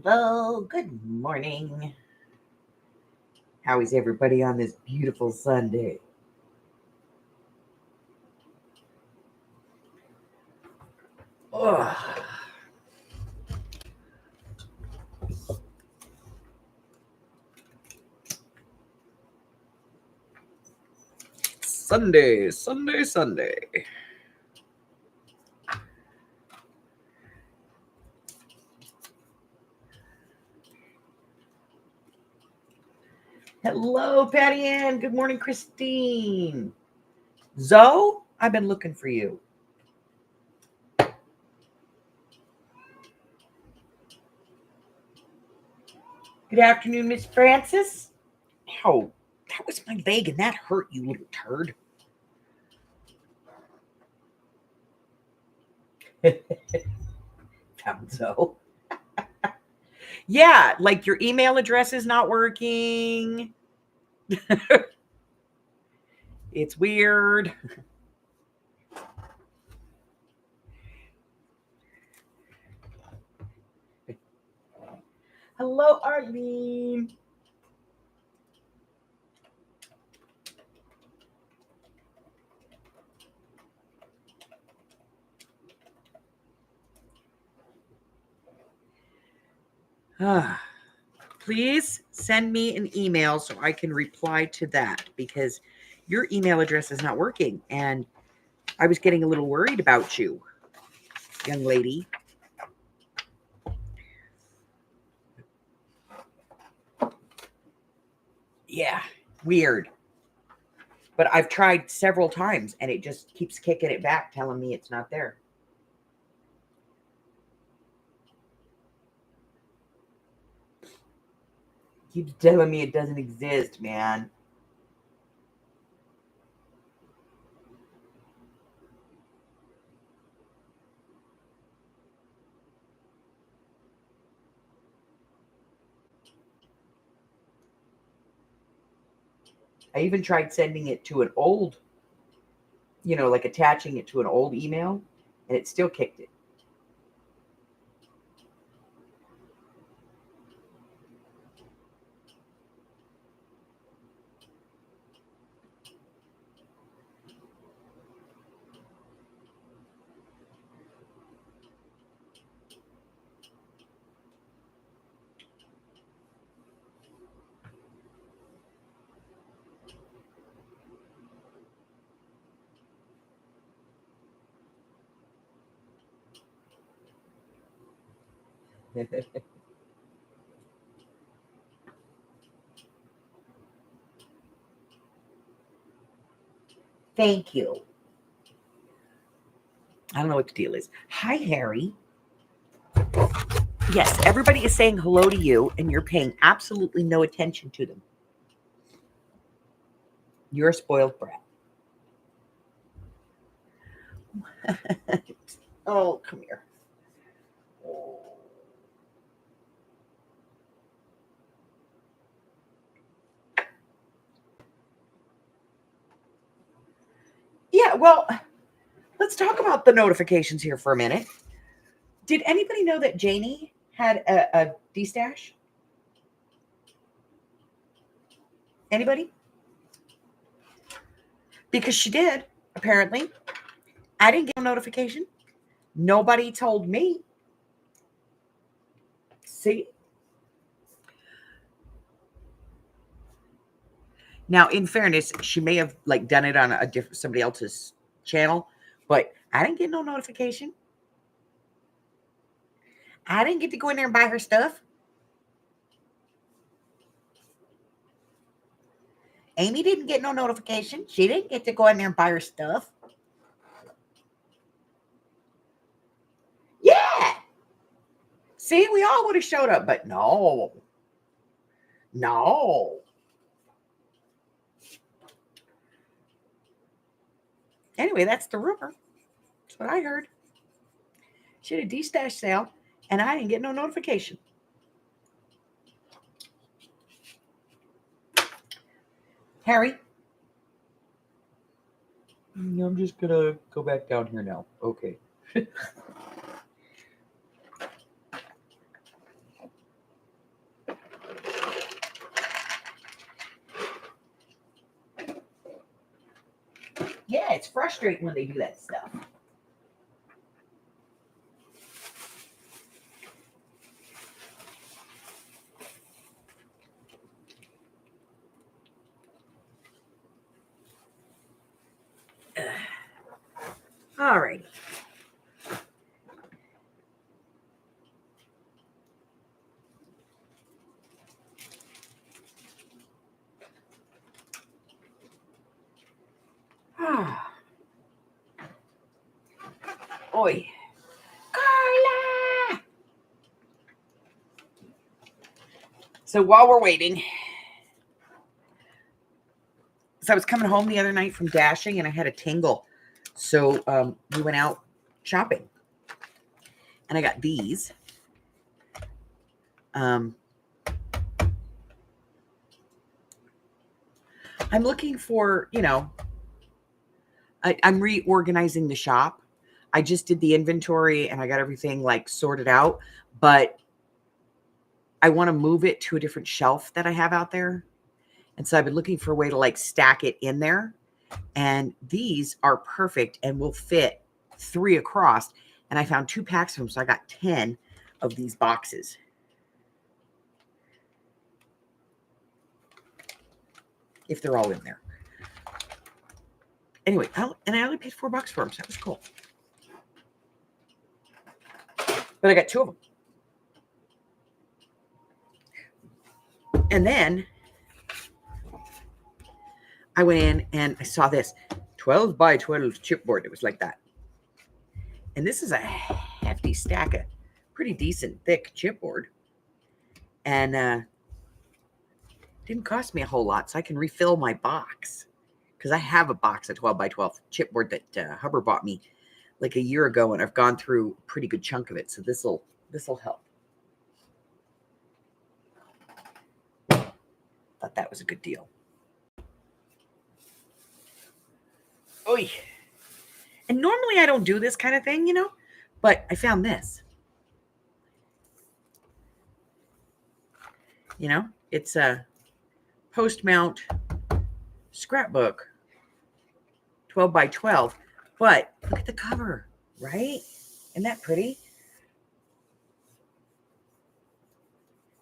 Hello, good morning. How is everybody on this beautiful Sunday? Ugh. Sunday, Sunday, Sunday. Hello, Patty Ann. Good morning, Christine. Zoe, I've been looking for you. Good afternoon, Miss Francis. Ow, that was my leg and that hurt, you little turd. Found Zoe. Yeah, like your email address is not working. It's weird. Hello, Arlene. Please send me an email so I can reply to that because your email address is not working. And I was getting a little worried about you, young lady. Yeah, weird. But I've tried several times and it just keeps kicking it back, telling me it's not there. Keeps telling me it doesn't exist, man. I even tried sending it to an old, like attaching it to an old email, and it still kicked it. Thank you. I don't know what the deal is. Hi, Harry. Yes, everybody is saying hello to you, and you're paying absolutely no attention to them. You're a spoiled brat. Oh, come here. Yeah, well, let's talk about the notifications here for a minute. Did anybody know that Janie had a D-stash? Anybody? Because she did, apparently. I didn't get a notification. Nobody told me. See? Now, in fairness, she may have done it on a different somebody else's channel, but I didn't get no notification. I didn't get to go in there and buy her stuff. Amy didn't get no notification. She didn't get to go in there and buy her stuff. Yeah. See, we all would have showed up, but no. No. Anyway, that's the rumor. That's what I heard. She had a D-stash sale, and I didn't get no notification. Harry? I'm just going to go back down here now. Okay. Yeah, it's frustrating when they do that stuff. All right. Oi. Carla! So while we're waiting, so I was coming home the other night from dashing and I had a tingle. So we went out shopping. And I got these. I'm looking for, I'm reorganizing the shop. I just did the inventory and I got everything like sorted out, but I want to move it to a different shelf that I have out there. And so I've been looking for a way to like stack it in there. And these are perfect and will fit 3 across. And I found 2 packs of them. So I got 10 of these boxes. If they're all in there. Anyway, I only paid $4 for them. So that was cool. But I got 2 of them. And then I went in and I saw this 12 by 12 chipboard. It was like that. And this is a hefty stack of pretty decent thick chipboard. And didn't cost me a whole lot, so I can refill my box. Because I have a box of 12 by 12 chipboard that Hubbard bought me like a year ago, and I've gone through a pretty good chunk of it. So this'll help. Thought that was a good deal. Oy. And normally I don't do this kind of thing, but I found this. It's a post mount scrapbook, 12 by 12. But look at the cover, right? Isn't that pretty?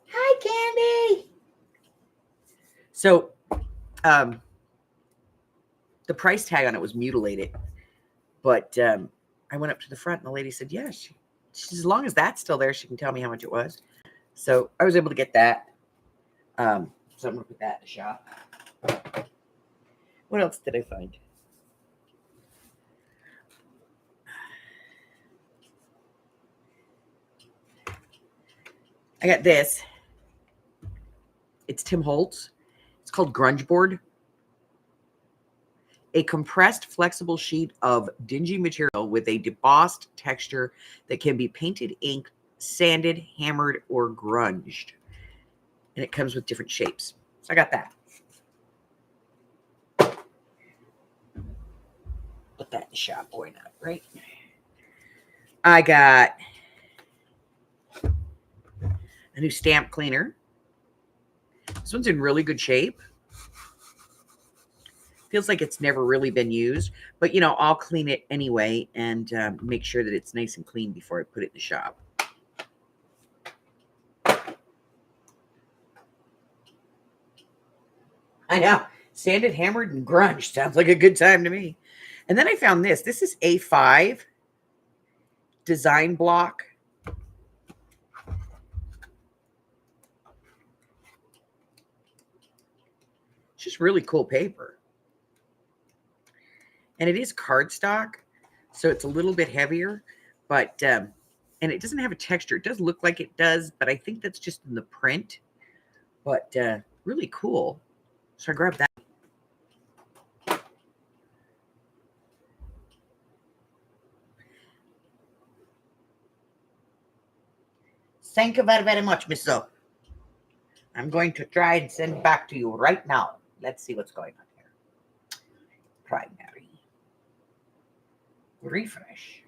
Hi, Candy. So, the price tag on it was mutilated, but I went up to the front and the lady said, yeah, she as long as that's still there, she can tell me how much it was. So I was able to get that. So I'm going to put that in the shop. What else did I find? I got this. It's Tim Holtz. It's called Grunge Board. A compressed flexible sheet of dingy material with a debossed texture that can be painted, inked, sanded, hammered, or grunged. And it comes with different shapes. So I got that. Put that in the shop. Why not, right? I got a new stamp cleaner. This one's in really good shape. Feels like it's never really been used, but I'll clean it anyway and make sure that it's nice and clean before I put it in the shop. I know. Sanded, hammered, and grunge. Sounds like a good time to me. And then I found this. This is A5 design block. It's just really cool paper. And it is cardstock, so it's a little bit heavier, but and it doesn't have a texture. It does look like it does, but I think that's just in the print. But really cool. So I grabbed that. Thank you very, very much, Miss Zoe. I'm going to try and send it back to you right now. Let's see what's going on here. Primary. Refresh.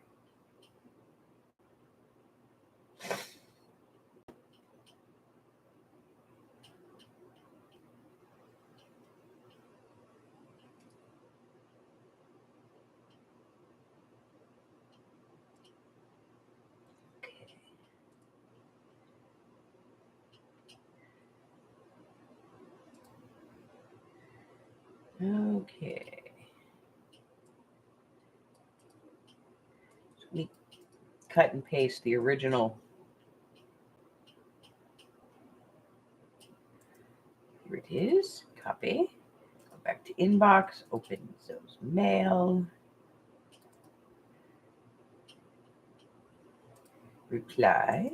Okay. So we cut and paste the original. Here it is. Copy. Go back to inbox. Open Zoe's mail. Reply.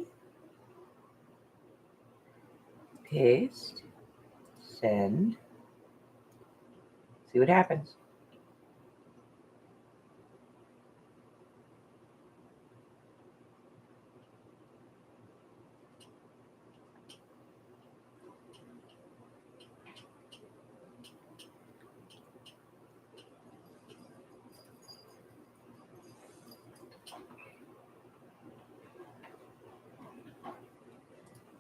Paste. Send. See what happens.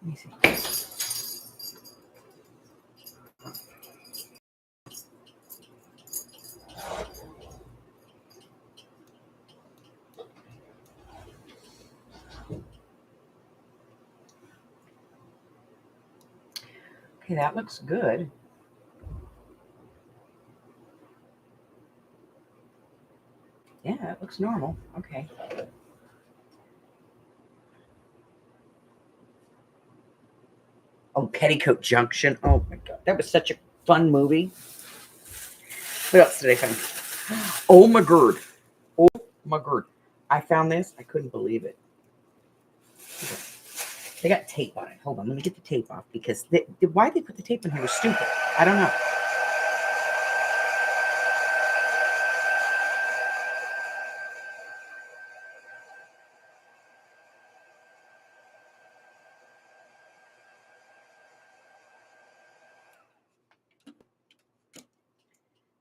Let me see. Okay, that looks good. Yeah, it looks normal. Okay. Oh, Petticoat Junction. Oh my God. That was such a fun movie. What else did I find? Oh my God. Oh my God. I found this. I couldn't believe it. They got tape on it. Hold on. Let me get the tape off because why they put the tape in here was stupid. I don't know.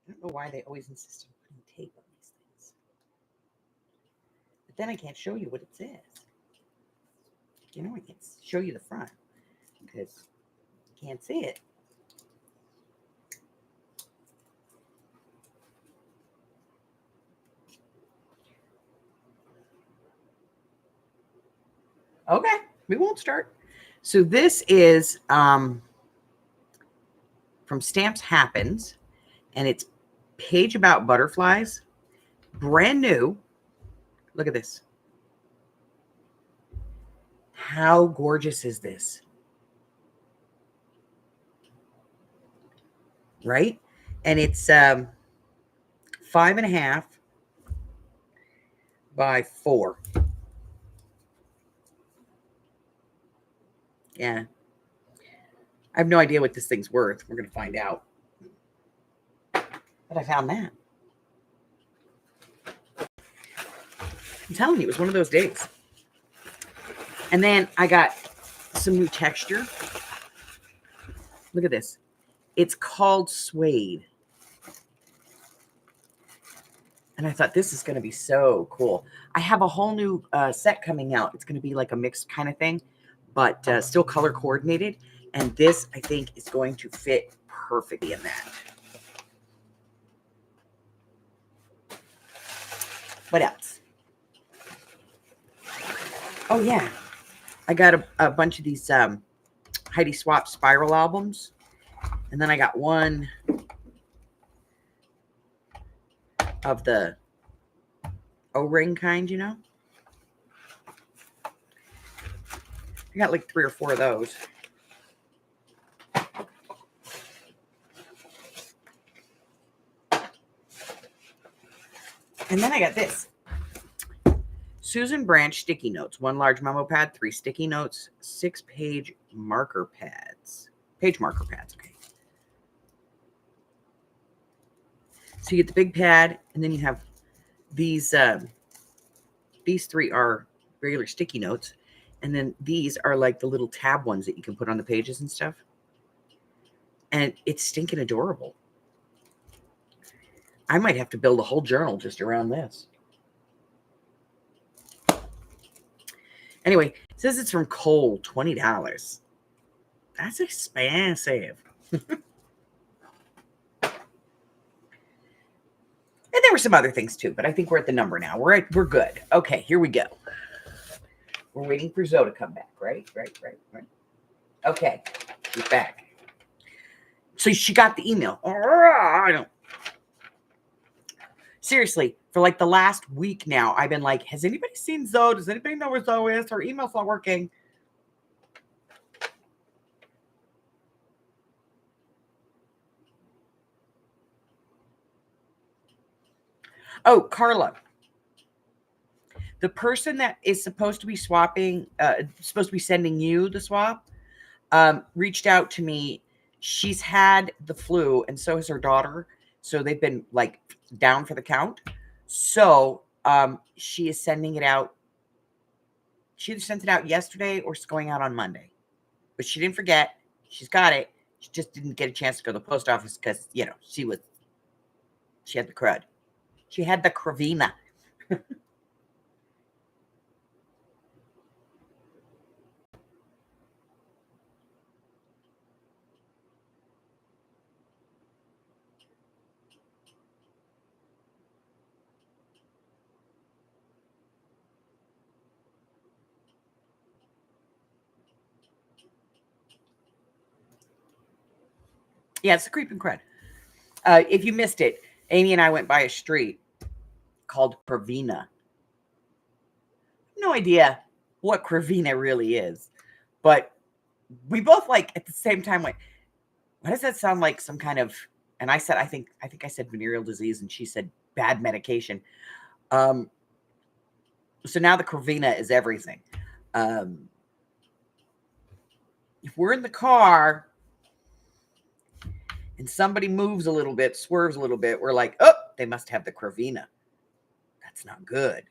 I don't know why they always insist on putting tape on these things. But then I can't show you what it says. You know, I can't show you the front because you can't see it. Okay, we won't start. So this is from Stamps Happens, and it's Page About Butterflies. Brand new. Look at this. How gorgeous is this? Right? And it's 5.5 by 4. Yeah. I have no idea what this thing's worth. We're going to find out. But I found that. I'm telling you, it was one of those days. And then I got some new texture. Look at this. It's called suede. And I thought, this is going to be so cool. I have a whole new set coming out. It's going to be like a mixed kind of thing, but still color coordinated. And this, I think, is going to fit perfectly in that. What else? Oh, yeah. I got a bunch of these Heidi Swapp spiral albums. And then I got one of the O-ring kind, you know. I got like 3 or 4 of those. And then I got this. Susan Branch sticky notes. 1 large memo pad, 3 sticky notes, 6 page marker pads. Page marker pads, okay. So you get the big pad, and then you have these 3 are regular sticky notes, and then these are like the little tab ones that you can put on the pages and stuff. And it's stinking adorable. I might have to build a whole journal just around this. Anyway, it says it's from Kohl, $20. That's expensive. And there were some other things too, but I think we're at the number now. We're good. Okay, here we go. We're waiting for Zoe to come back, right? Okay, she's back. So she got the email. I don't. Seriously, for like the last week now, I've been like, has anybody seen Zoe? Does anybody know where Zoe is? Her email's not working. Oh, Carla, the person that is supposed to be swapping, supposed to be sending you the swap, reached out to me. She's had the flu, and so has her daughter. So they've been like down for the count. So she is sending it out. She either sent it out yesterday or it's going out on Monday. But she didn't forget. She's got it. She just didn't get a chance to go to the post office because, she had the crud. She had the cravina. Yeah, it's the creeping crud. If you missed it, Amy and I went by a street called Cravina. No idea what Cravina really is, but we both like at the same time went, what does that sound like? Some kind of, and I said, I think I said venereal disease, and she said bad medication. So now the Cravina is everything. If we're in the car and somebody moves a little bit, swerves a little bit, we're like, oh, they must have the Cravina. That's not good.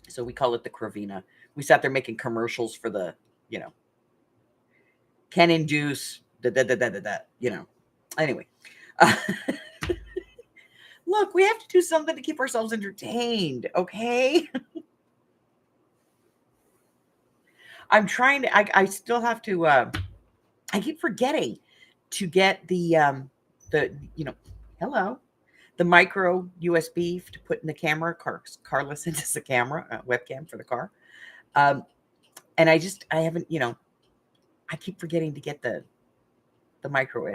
So we call it the Cravina. We sat there making commercials for the, can induce, Anyway. Look, we have to do something to keep ourselves entertained, okay? I'm trying to, I still have to, I keep forgetting to get the hello, the micro USB to put in the camera. Carla sent us a camera, webcam for the car. And I haven't, I keep forgetting to get the micro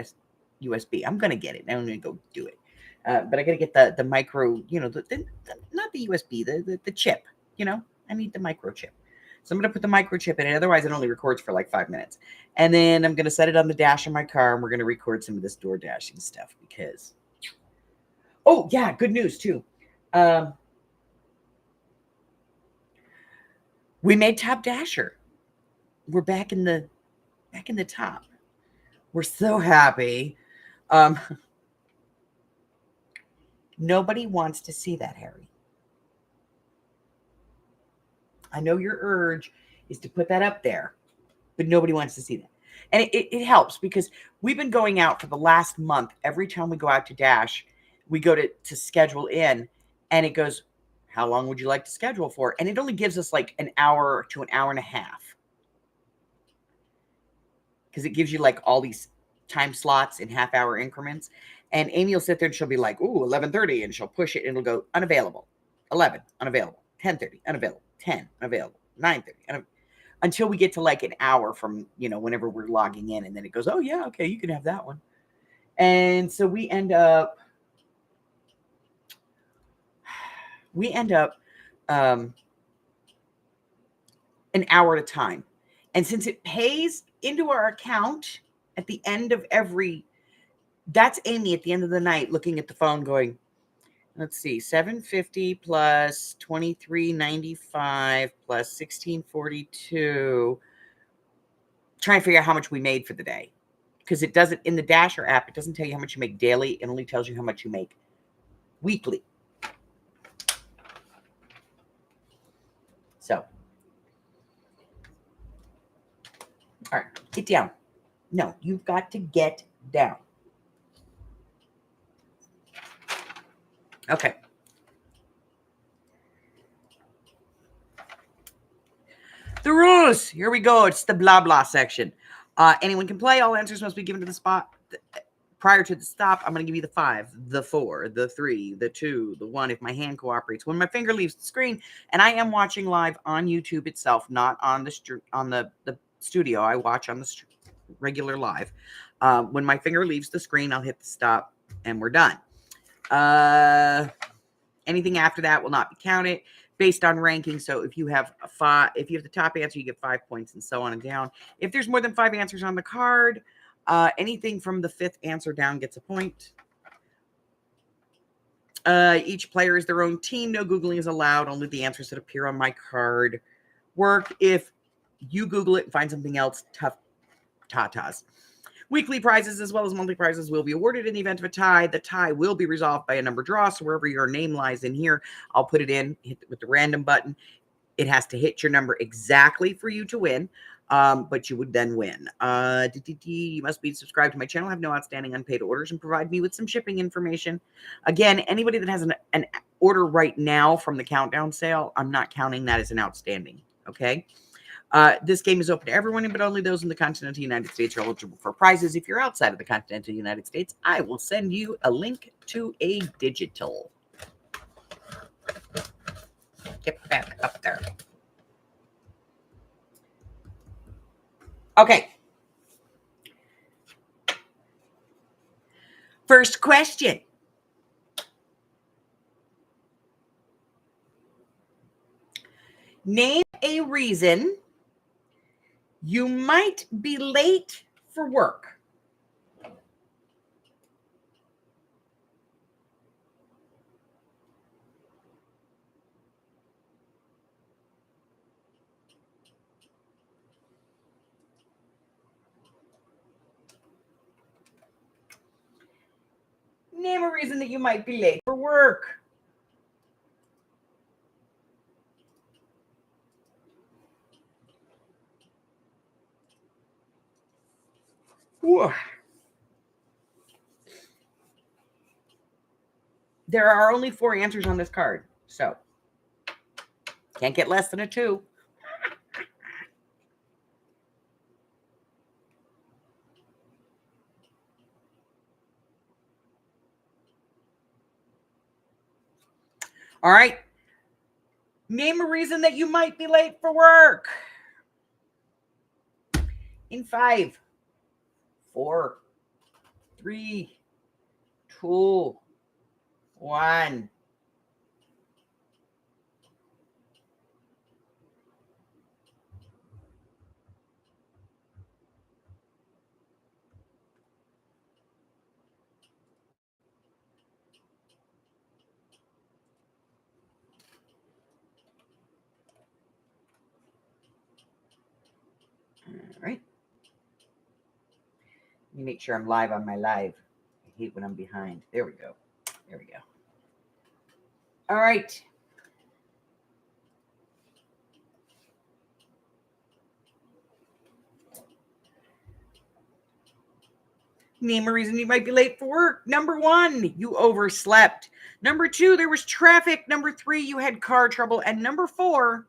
USB. I'm going to get it. I'm going to go do it. But I got to get the micro, not the USB, the chip, I need the microchip. So I'm going to put the microchip in it. Otherwise, it only records for like 5 minutes. And then I'm going to set it on the dash of my car, and we're going to record some of this door dashing stuff because, oh, yeah, good news, too. We made Top Dasher. We're back in the top. We're so happy. Nobody wants to see that, Harry. I know your urge is to put that up there, but nobody wants to see that. And it helps because we've been going out for the last month. Every time we go out to Dash, we go to schedule in, and it goes, how long would you like to schedule for? And it only gives us like an hour to an hour and a half. Because it gives you like all these time slots in half-hour increments. And Amy will sit there and she'll be like, ooh, 11:30, and she'll push it and it'll go unavailable. 11, unavailable. 10:30, unavailable. 10, unavailable. 9:30, until we get to like an hour from, whenever we're logging in. And then it goes, oh, yeah, okay, you can have that one. And so we end up an hour at a time. And since it pays into our account at the end of that's Amy at the end of the night looking at the phone going, let's see, $750 plus $23.95 plus $16.42. Trying to figure out how much we made for the day. Because it doesn't, in the Dasher app, it doesn't tell you how much you make daily. It only tells you how much you make weekly. So, all right, get down. No, you've got to get down. Okay. The rules. Here we go. It's the blah blah section. Anyone can play. All answers must be given to the spot. Prior to the stop, I'm going to give you the 5, the 4, the 3, the 2, the 1 if my hand cooperates. When my finger leaves the screen, and I am watching live on YouTube itself, not on the studio. I watch on the regular live. When my finger leaves the screen, I'll hit the stop, and we're done. Anything after that will not be counted based on ranking. So if you have the top answer, you get 5 points, and so on and down. If there's more than 5 answers on the card, anything from the 5th answer down gets a point. Each player is their own team. No Googling is allowed. Only the answers that appear on my card work. If you Google it and find something else, tough tatas. Weekly prizes as well as monthly prizes will be awarded in the event of a tie. The tie will be resolved by a number draw. So wherever your name lies in here, I'll put it in, hit with the random button. It has to hit your number exactly for you to win. But you would then win. You must be subscribed to my channel, have no outstanding unpaid orders, and provide me with some shipping information. Again, anybody that has an order right now from the countdown sale, I'm not counting that as an outstanding. Okay. This game is open to everyone, but only those in the continental United States are eligible for prizes. If you're outside of the continental United States, I will send you a link to a digital. Get back up there. Okay. First question. Name a reason you might be late for work. Name a reason that you might be late for work. Whew. There are only 4 answers on this card, so can't get less than a 2. All right. Name a reason that you might be late for work. In 5, 4, 3, 2, 1. All right. Let me make sure I'm live on my live. I hate when I'm behind. There we go. There we go. All right. Name a reason you might be late for work. Number 1, you overslept. Number 2, there was traffic. Number 3, you had car trouble. And number 4,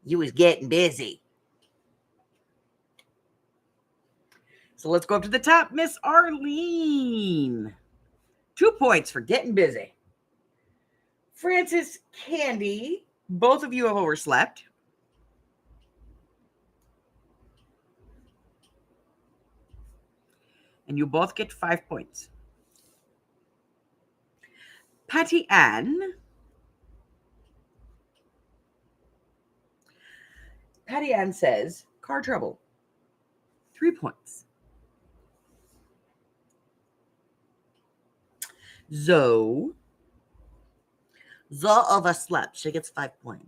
you was getting busy. So let's go up to the top. Miss Arlene. 2 points for getting busy. Francis Candy, both of you have overslept. And you both get 5 points. Patty Ann. Patty Ann says, car trouble. 3 points. Zoe overslept. She gets 5 points.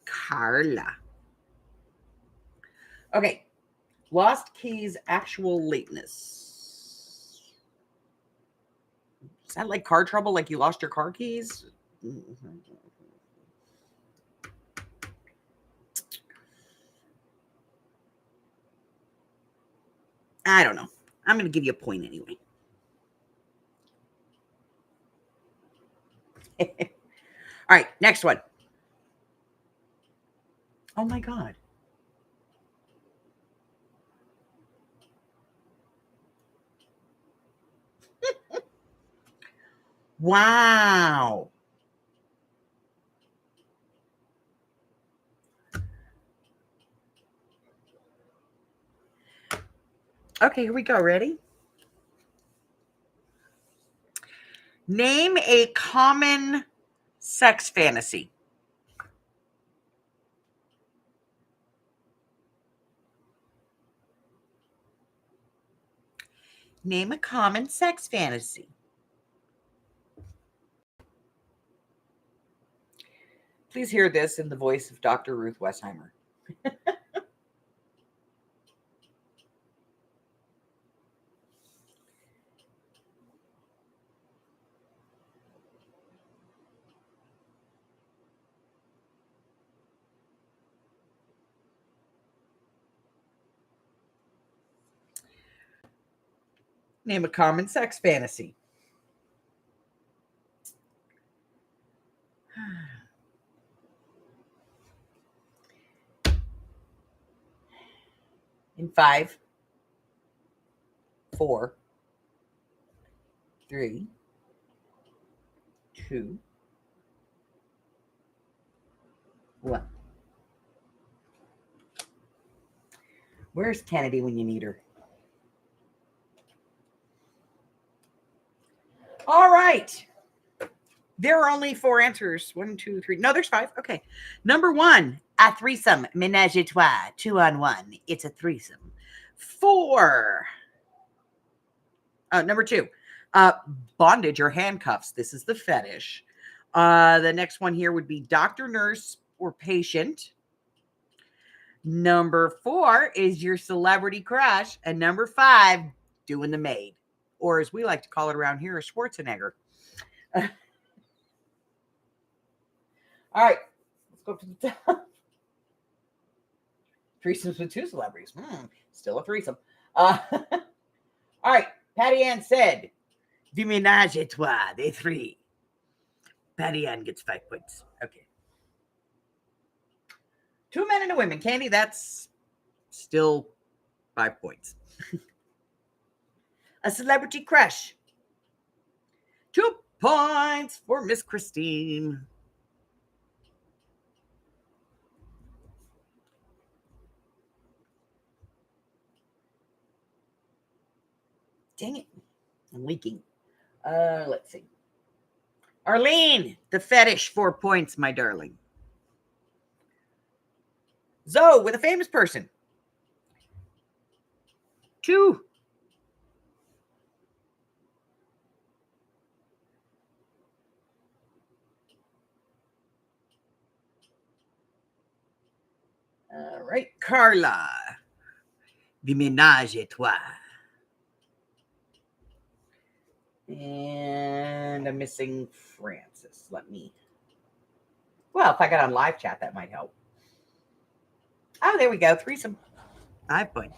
Carla. Okay. Lost keys, actual lateness. Is that like car trouble? Like you lost your car keys? I don't know. I'm going to give you a point anyway. All right, next one. Oh my God. Wow. Okay, here we go. Ready? Name a common sex fantasy. Name a common sex fantasy. Please hear this in the voice of Dr. Ruth Westheimer. Name a common sex fantasy. In 5, 4, 3, 2, 1. Where's Kennedy when you need her? All right. There are only 4 answers. 1, 2, 3. No, there's 5. Okay. Number 1, a threesome. Ménage à trois. 2 on 1. It's a threesome. 4. Number 2, bondage or handcuffs. This is the fetish. The next one here would be doctor, nurse, or patient. Number 4 is your celebrity crush. And number 5, doing the maid. Or as we like to call it around here, a Schwarzenegger. All right. Let's go to the top. Threesomes with 2 celebrities. Still a threesome. All right. Patty Ann said, "Du ménage à trois, des 3." Patty Ann gets 5 points. Okay. 2 men and a woman. Candy, that's still 5 points. A celebrity crush. 2 points for Miss Christine. Dang it. I'm leaking. Let's see. Arlene, the fetish, 4 points, my darling. Zoe, with a famous person. 2. All right. Carla, du ménage à trois. And I'm missing Francis. Well, if I got on live chat, that might help. Oh, there we go. Threesome. 5 points.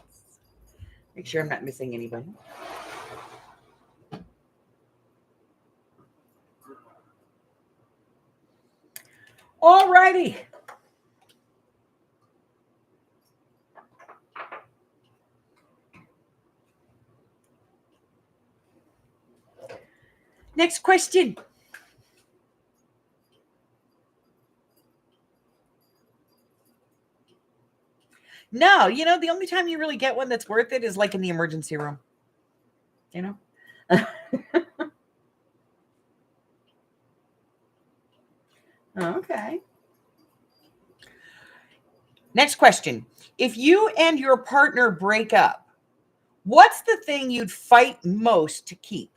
Make sure I'm not missing anybody. All righty. Next question. No, the only time you really get one that's worth it is like in the emergency room. Okay. Next question. If you and your partner break up, what's the thing you'd fight most to keep?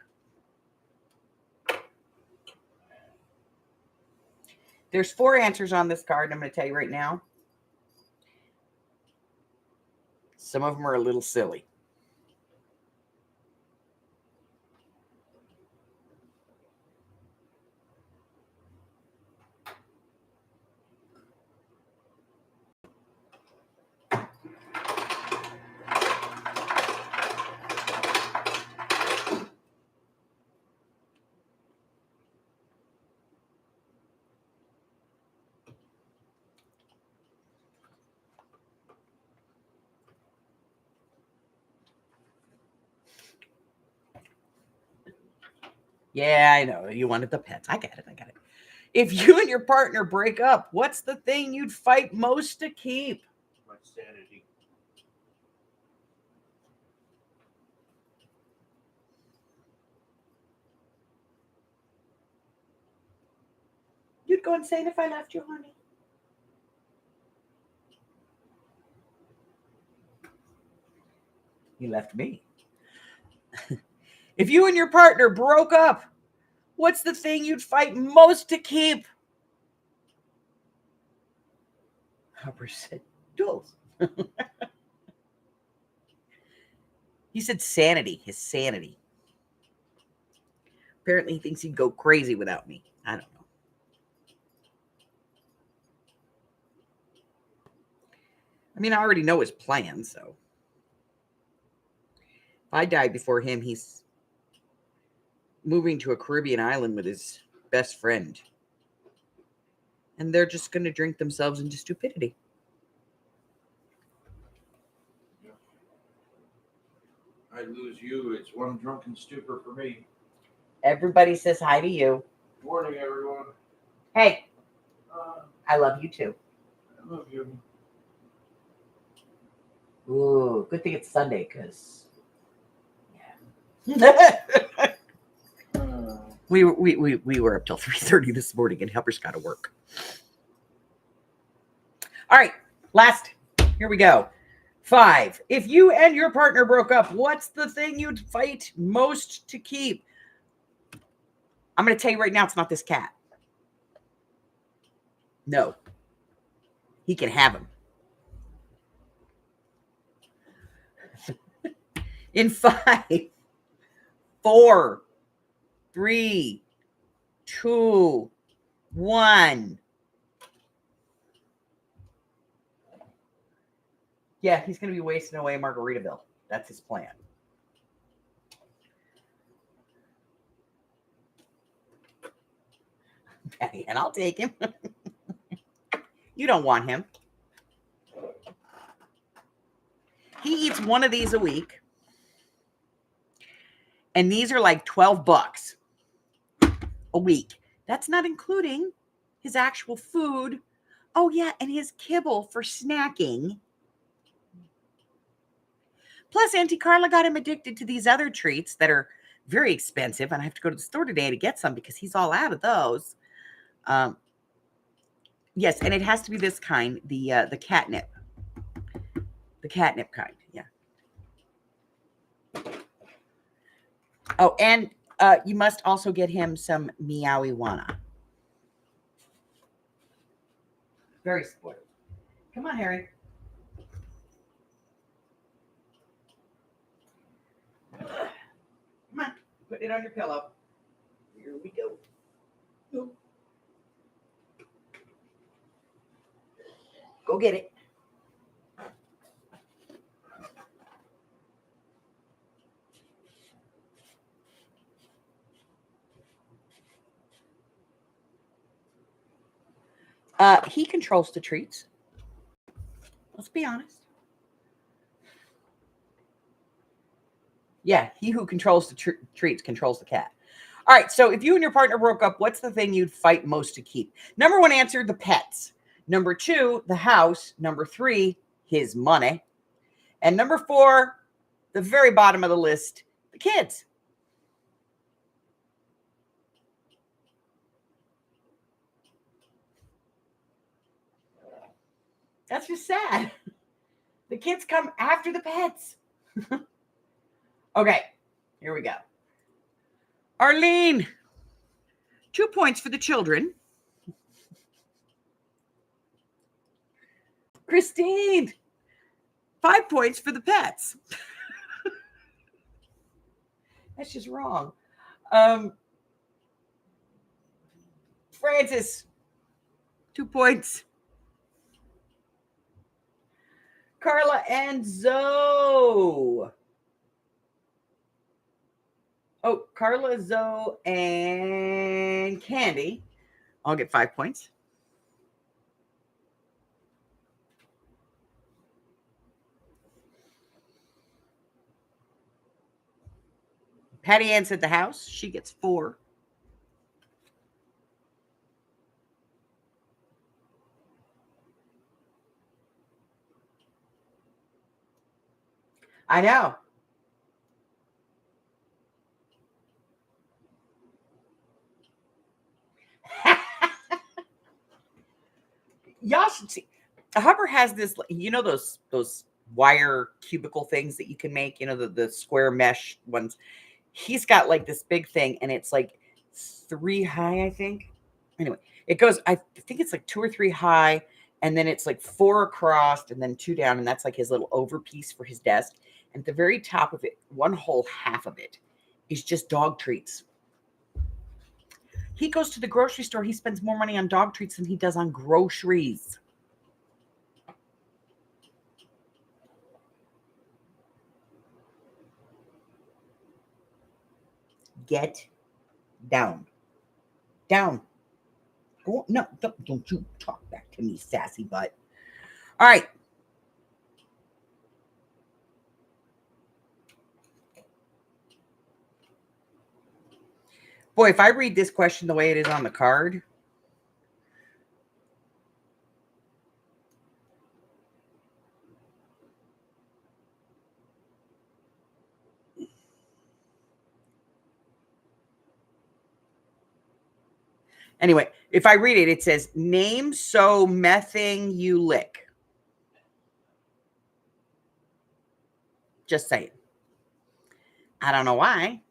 There's 4 answers on this card. I'm going to tell you right now. Some of them are a little silly. Yeah, I know. You wanted the pets. I got it. If you and your partner break up, what's the thing you'd fight most to keep? My sanity. You'd go insane if I left you, honey. You left me. If you and your partner broke up, what's the thing you'd fight most to keep? Hopper said, duels. He said sanity, his sanity. Apparently he thinks he'd go crazy without me. I don't know. I mean, I already know his plan, so. If I die before him, he's moving to a Caribbean island with his best friend. And they're just going to drink themselves into stupidity. I lose you. It's one drunken stupor for me. Everybody says hi to you. Morning, everyone. Hey, I love you too. I love you. Ooh, good thing it's Sunday, because yeah. we were up till 3:30 this morning, and Helper's got to work. All right, last. Here we go. 5. If you and your partner broke up, what's the thing you'd fight most to keep? I'm going to tell you right now, it's not this cat. No. He can have him. In 5, 4, 3, 2, 1. Yeah, he's going to be wasting away in Margaritaville. That's his plan. Okay, and I'll take him. You don't want him. He eats one of these a week. And these are like $12 a week. That's not including his actual food. Oh, yeah, and his kibble for snacking. Plus, Auntie Carla got him addicted to these other treats that are very expensive. And I have to go to the store today to get some because he's all out of those. Yes, and it has to be this kind, the catnip. The catnip kind, yeah. Oh, and you must also get him some Meowiwana. Very supportive. Come on, Harry. Come on, put it on your pillow. Here we go. Go get it. He controls the treats. Let's be honest. Yeah, he who controls the treats controls the cat. All right, so if you and your partner broke up, what's the thing you'd fight most to keep? Number 1 answer, the pets. Number 2, the house. Number 3, his money. And number 4, the very bottom of the list, the kids. That's just sad. The kids come after the pets. Okay, here we go. Arlene, 2 points for the children. Christine, 5 points for the pets. That's just wrong. Francis, 2 points. Carla and Zoe. Oh, Carla, Zoe, and Candy. I'll get 5 points. Patty Ann's at the house. She gets 4. I know. Y'all should see. Hubbard has this, those wire cubicle things that you can make, the square mesh ones. He's got like this big thing, and it's like 3 high, I think. Anyway, it goes, I think it's like 2 or 3 high, and then it's like 4 across and then 2 down, and that's like his little overpiece for his desk. And at the very top of it, one whole half of it is just dog treats. He goes to the grocery store, he spends more money on dog treats than he does on groceries. Get down. Down. Go, no, don't you talk back to me, sassy butt. All right. Boy, if I read this question the way it is on the card. Anyway, if I read it, it says, name so mething you lick. Just say it. I don't know why.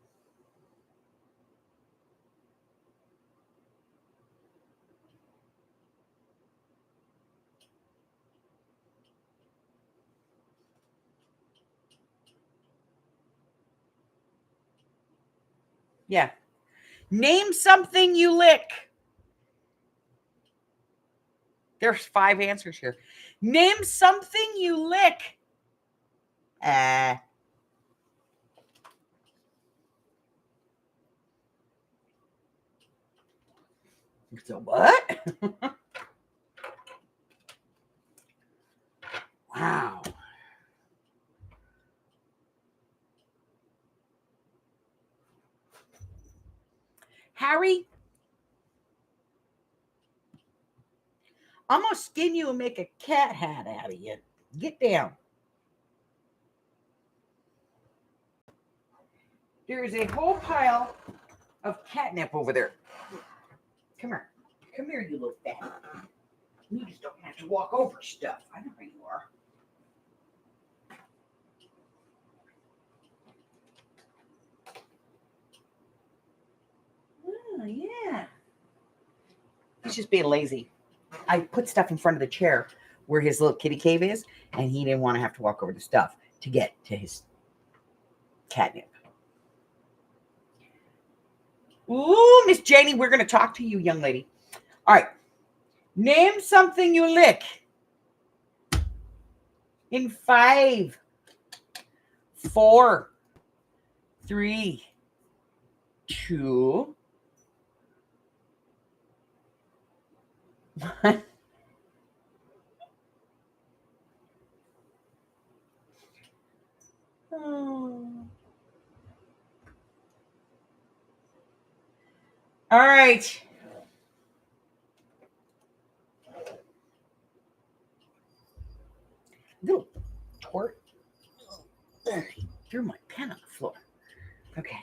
Yeah. Name something you lick. There's 5 answers here. Name something you lick. So what? Wow. Harry, I'm going to skin you and make a cat hat out of you. Get down. There is a whole pile of catnip over there. Come here. Come here, you little fat. You just don't have to walk over stuff. I know where you are. Oh, yeah. He's just being lazy. I put stuff in front of the chair where his little kitty cave is, and he didn't want to have to walk over the stuff to get to his catnip. Ooh, Miss Janie, we're going to talk to you, young lady. All right. Name something you lick. In 5, 4, 3, 2, 1. Oh. All right. Little tort. Threw my pen on the floor. Okay.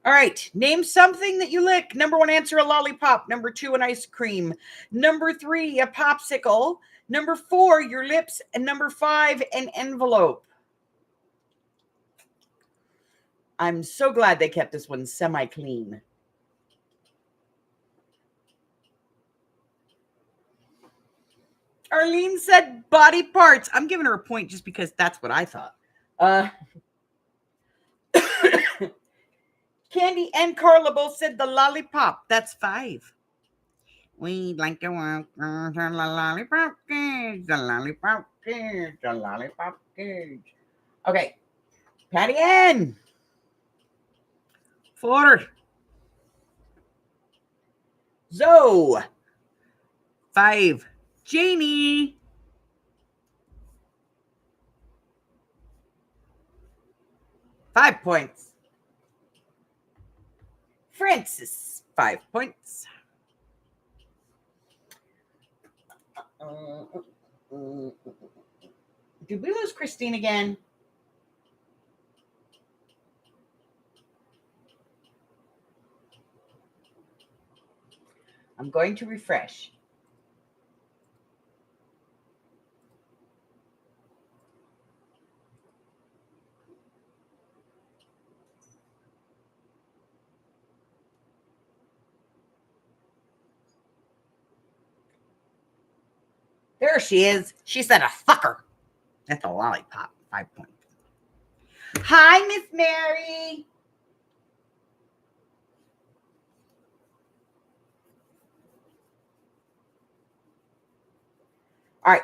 All right. Name something that you lick. Number 1 answer, a lollipop. Number 2, an ice cream. Number 3, a popsicle. Number 4, your lips. And number 5, an envelope. I'm so glad they kept this one semi-clean. Arlene said body parts. I'm giving her a point just because that's what I thought. Candy and Carla both said the lollipop. That's 5. We'd like to welcome to the lollipop cage, the lollipop cage, the lollipop cage. Okay. Patty Ann. 4. Zoe. 5. Janie. 5 points. Francis, 5 points. Did we lose Christine again? I'm going to refresh. There she is. She said a fucker. That's a lollipop. 5 points. Hi, Miss Mary. All right.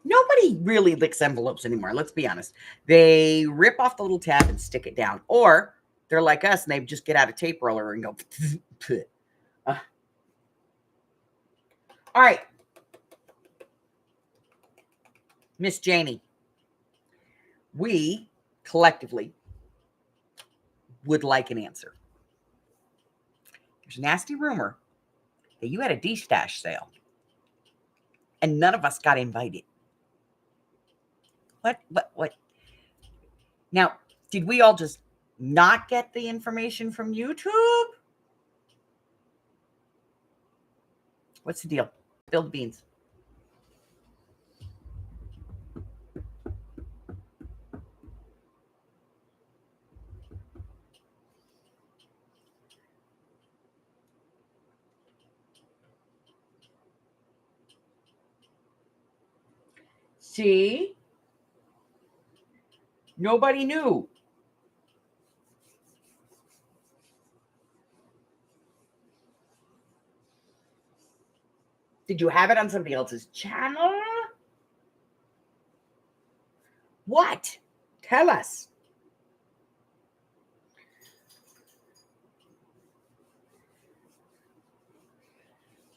Nobody really licks envelopes anymore. Let's be honest. They rip off the little tab and stick it down. Or they're like us and they just get out a tape roller and go. All right. Miss Janie, we collectively would like an answer. There's a nasty rumor that you had a D-stash sale and none of us got invited. What? Now, did we all just not get the information from YouTube? What's the deal? Spill the beans. See? Nobody knew. Did you have it on somebody else's channel? What? Tell us.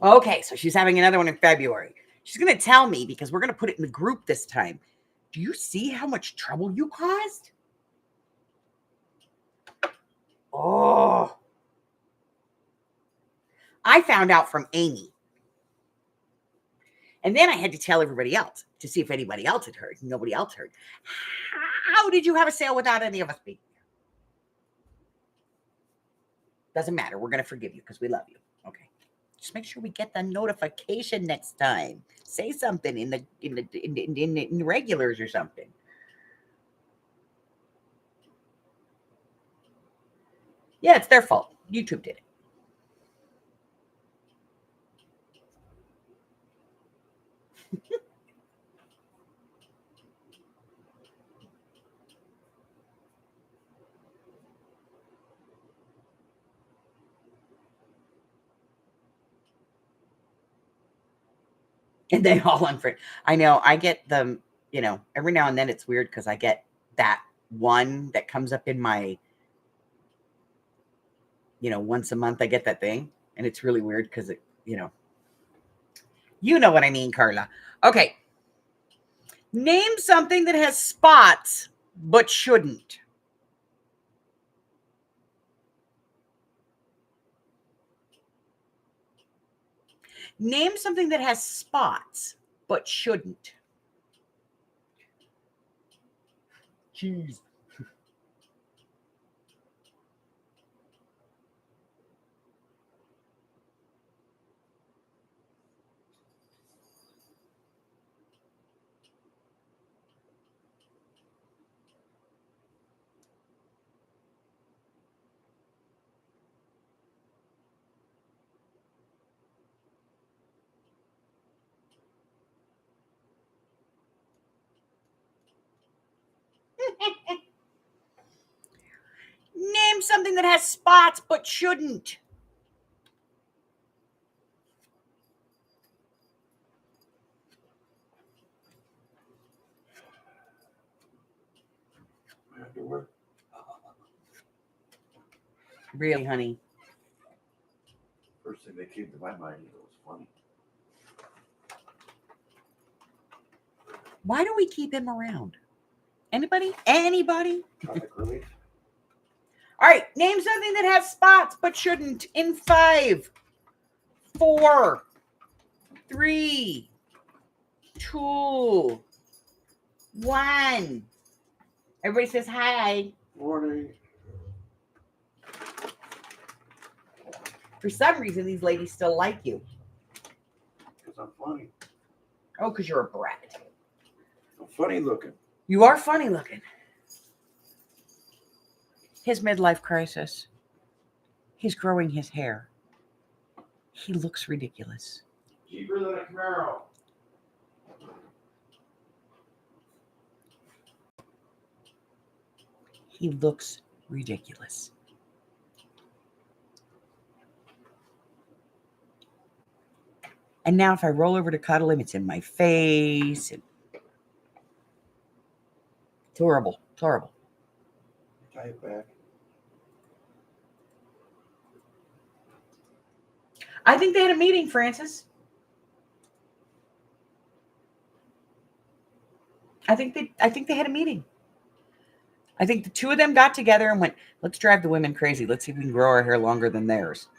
Okay, so she's having another one in February. She's going to tell me because we're going to put it in the group this time. Do you see how much trouble you caused? Oh. I found out from Amy. And then I had to tell everybody else to see if anybody else had heard. Nobody else heard. How did you have a sale without any of us being there? Doesn't matter. We're going to forgive you because we love you. Okay. Just make sure we get the notification next time. Say something in the regulars or something. Yeah, it's their fault. YouTube did it. And they all unfriend. I know. I get them, every now and then it's weird because I get that one that comes up in my, once a month I get that thing. And it's really weird because it, you know what I mean, Carla. Okay. Name something that has spots but shouldn't. Name something that has spots but shouldn't. Jeez. Name something that has spots but shouldn't. Underwear. Really, honey? First thing that came to my mind, it was funny. Why do we keep him around? Anybody? Anybody? Comic relief. All right. Name something that has spots but shouldn't in 5, 4, 3, 2, 1. Everybody says hi. Morning. For some reason, these ladies still like you. Because I'm funny. Oh, because you're a brat. I'm funny looking. You are funny looking. His midlife crisis. He's growing his hair. He looks ridiculous. Cheaper than a Camaro. He looks ridiculous. And now if I roll over to cuddle him, it's in my face. It's horrible. It's horrible. Tie it back. I think they had a meeting, Francis. I think they had a meeting. I think the two of them got together and went, let's drive the women crazy. Let's see if we can grow our hair longer than theirs.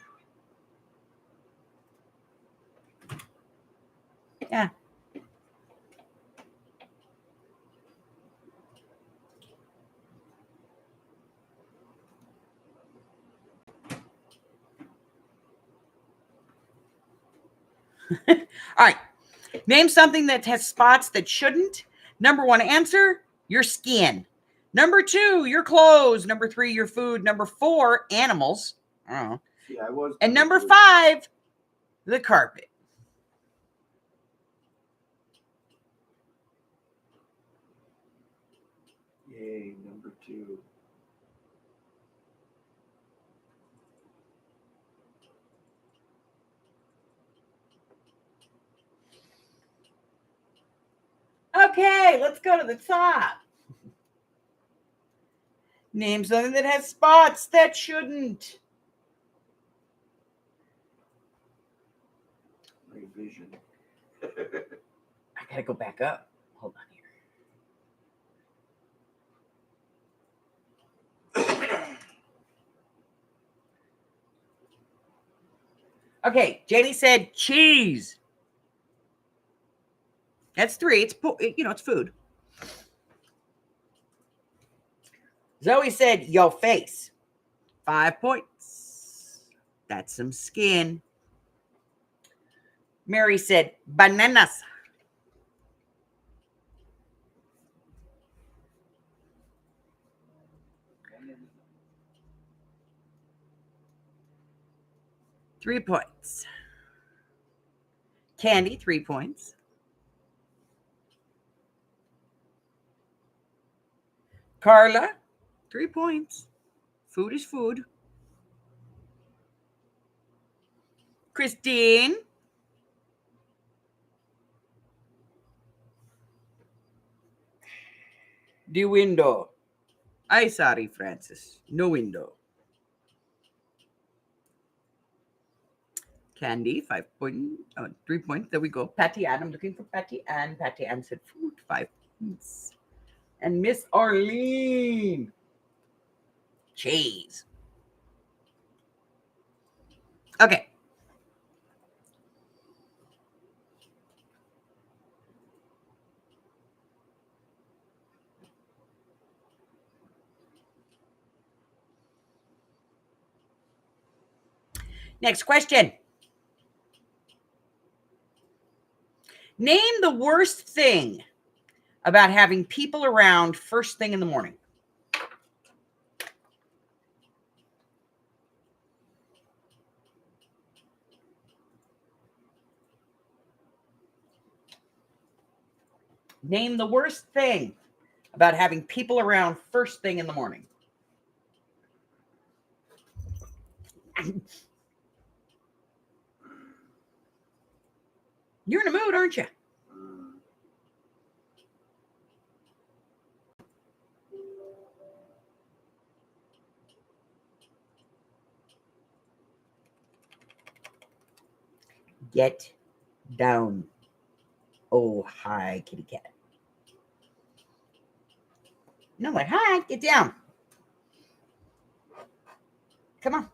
Yeah. All right. Name something that has spots that shouldn't. Number 1 answer, your skin. Number 2, your clothes. Number 3, your food. Number 4, animals. I don't know. Yeah, I was. And number 5, the carpet. Yay, number 2. Okay, let's go to the top. Name something that has spots that shouldn't. My vision. I gotta go back up. Hold on here. Okay, Janie said cheese. That's 3. It's it's food. Zoe said your face. 5 points. That's some skin. Mary said bananas. Three points. Candy, 3 points. Carla, 3 points. Food is food. Christine. The window. I sorry, Francis. No window. Candy, 3 points. There we go. Patty Ann. I'm looking for Patty Ann. Patty Ann said food, 5 points. And Miss Arlene. Cheese. Okay. Next question. Name the worst thing about having people around first thing in the morning. Name the worst thing about having people around first thing in the morning. You're in a mood, aren't you? Get down. Oh, hi, kitty cat. No, like, hi, get down. Come on.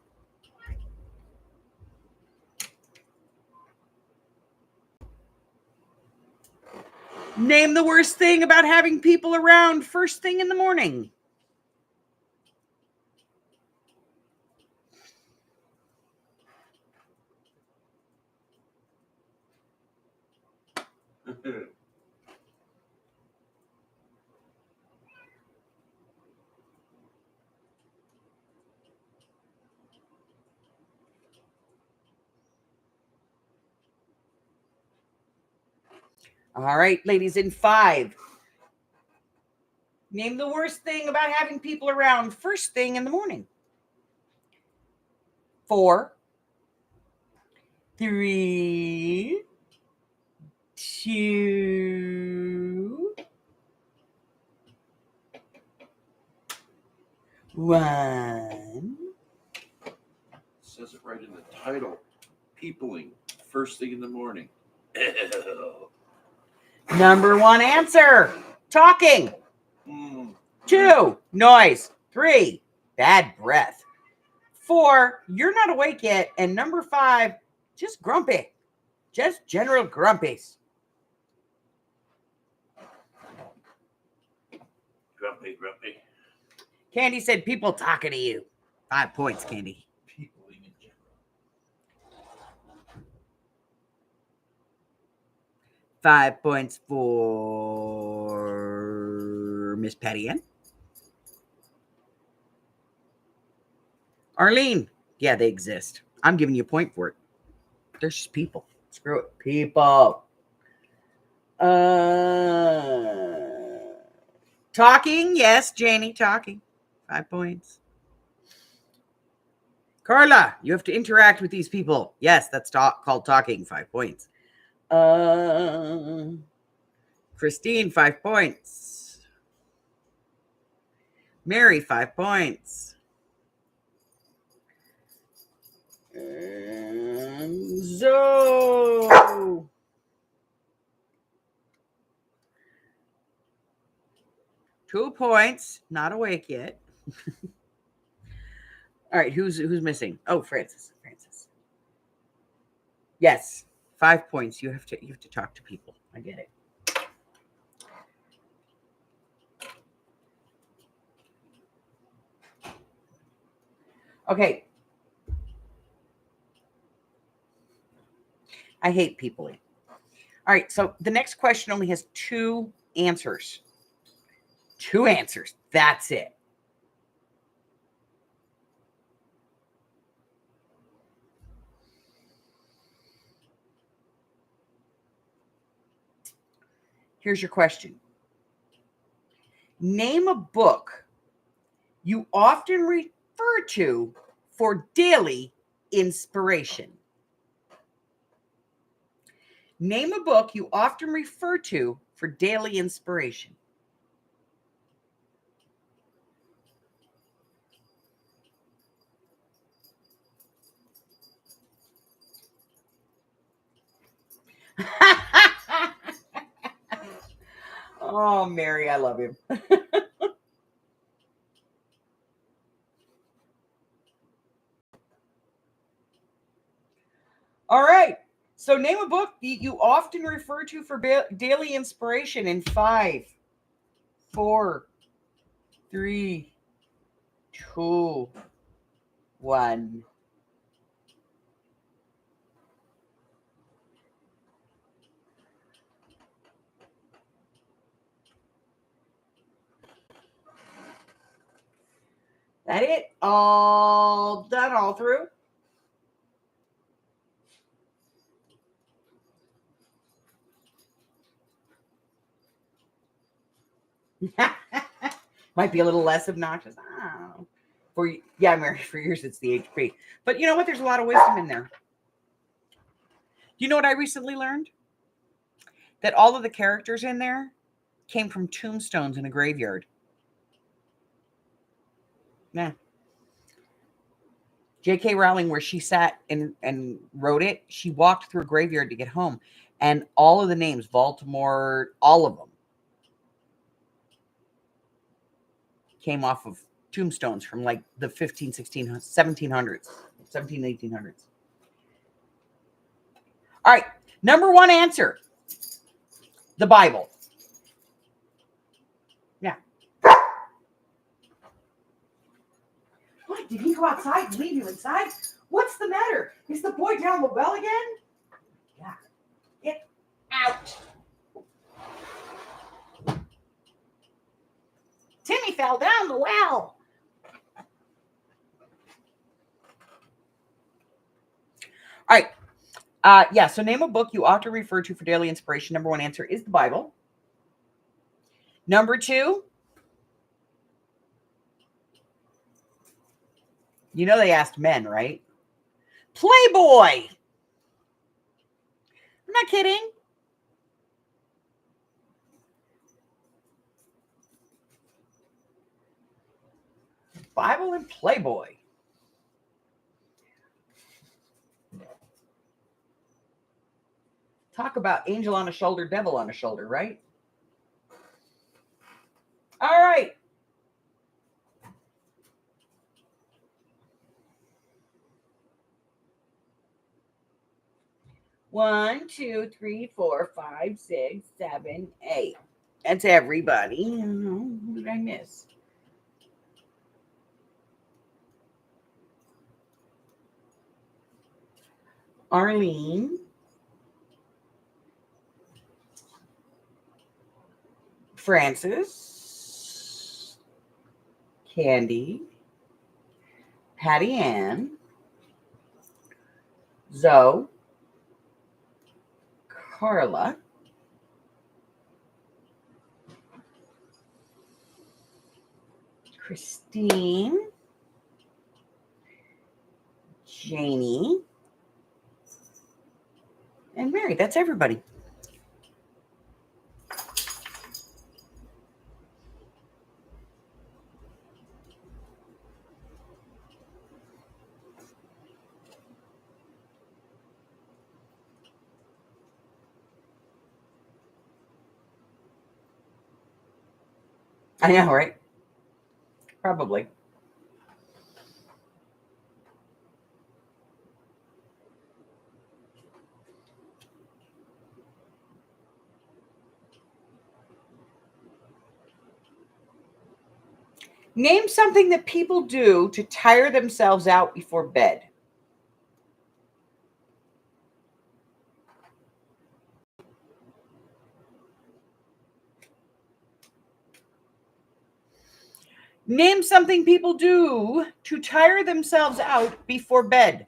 Name the worst thing about having people around first thing in the morning. All right, ladies, in 5. Name the worst thing about having people around first thing in the morning. 4, 3, 2, 1. Says it right in the title. Peopling first thing in the morning. Number 1 answer. Talking. 2, noise. 3, bad breath. 4, you're not awake yet. And number 5, just grumpy. Just general grumpies. Grumpy. Candy said people talking to you. 5 points, Candy. Peopling in general. 5 points for Miss Patty Ann. Arlene. Yeah, they exist. I'm giving you a point for it. They're just people. Screw it. People. Talking. Yes, Janie, talking. 5 points. Carla, you have to interact with these people. Yes, that's called talking. 5 points. Christine, 5 points. Mary, 5 points. And Zoe. 2 points. Not awake yet. All right, who's missing? Oh, Francis. Yes, 5 points. You have to talk to people. I get it. Okay. I hate people. All right, so the next question only has 2 answers. 2 answers. That's it. Here's your question. Name a book you often refer to for daily inspiration. Name a book you often refer to for daily inspiration. Oh, Mary, I love him. All right. So name a book you often refer to for daily inspiration in 5, 4, 3, 2, 1. That it? All done, all through? Might be a little less obnoxious. Oh. Mary, for years it's the HP. But you know what? There's a lot of wisdom in there. You know what I recently learned? That all of the characters in there came from tombstones in a graveyard. Yeah. J.K. Rowling, where she sat and wrote it, she walked through a graveyard to get home. And all of the names, Baltimore, all of them, came off of tombstones from like the 15, 16, 1700s, 17, 1800s. All right. Number 1 answer. The Bible. Yeah. What? Did he go outside and leave you inside? What's the matter? Is the boy down the well again? Yeah. Get out. Timmy fell down the well. All right. Yeah, so name a book you often refer to for daily inspiration. Number one answer is the Bible. Number two, you know they asked men, right? Playboy. I'm not kidding. Bible and Playboy. Talk about angel on a shoulder, devil on a shoulder, right? All right. One, two, three, four, five, six, seven, eight. That's everybody. Who did I miss? Arlene. Francis. Candy. Patty Ann. Zoe. Carla. Christine. Janie. And Mary. That's everybody. I know, right? Probably. Name something that people do to tire themselves out before bed. Name something people do to tire themselves out before bed.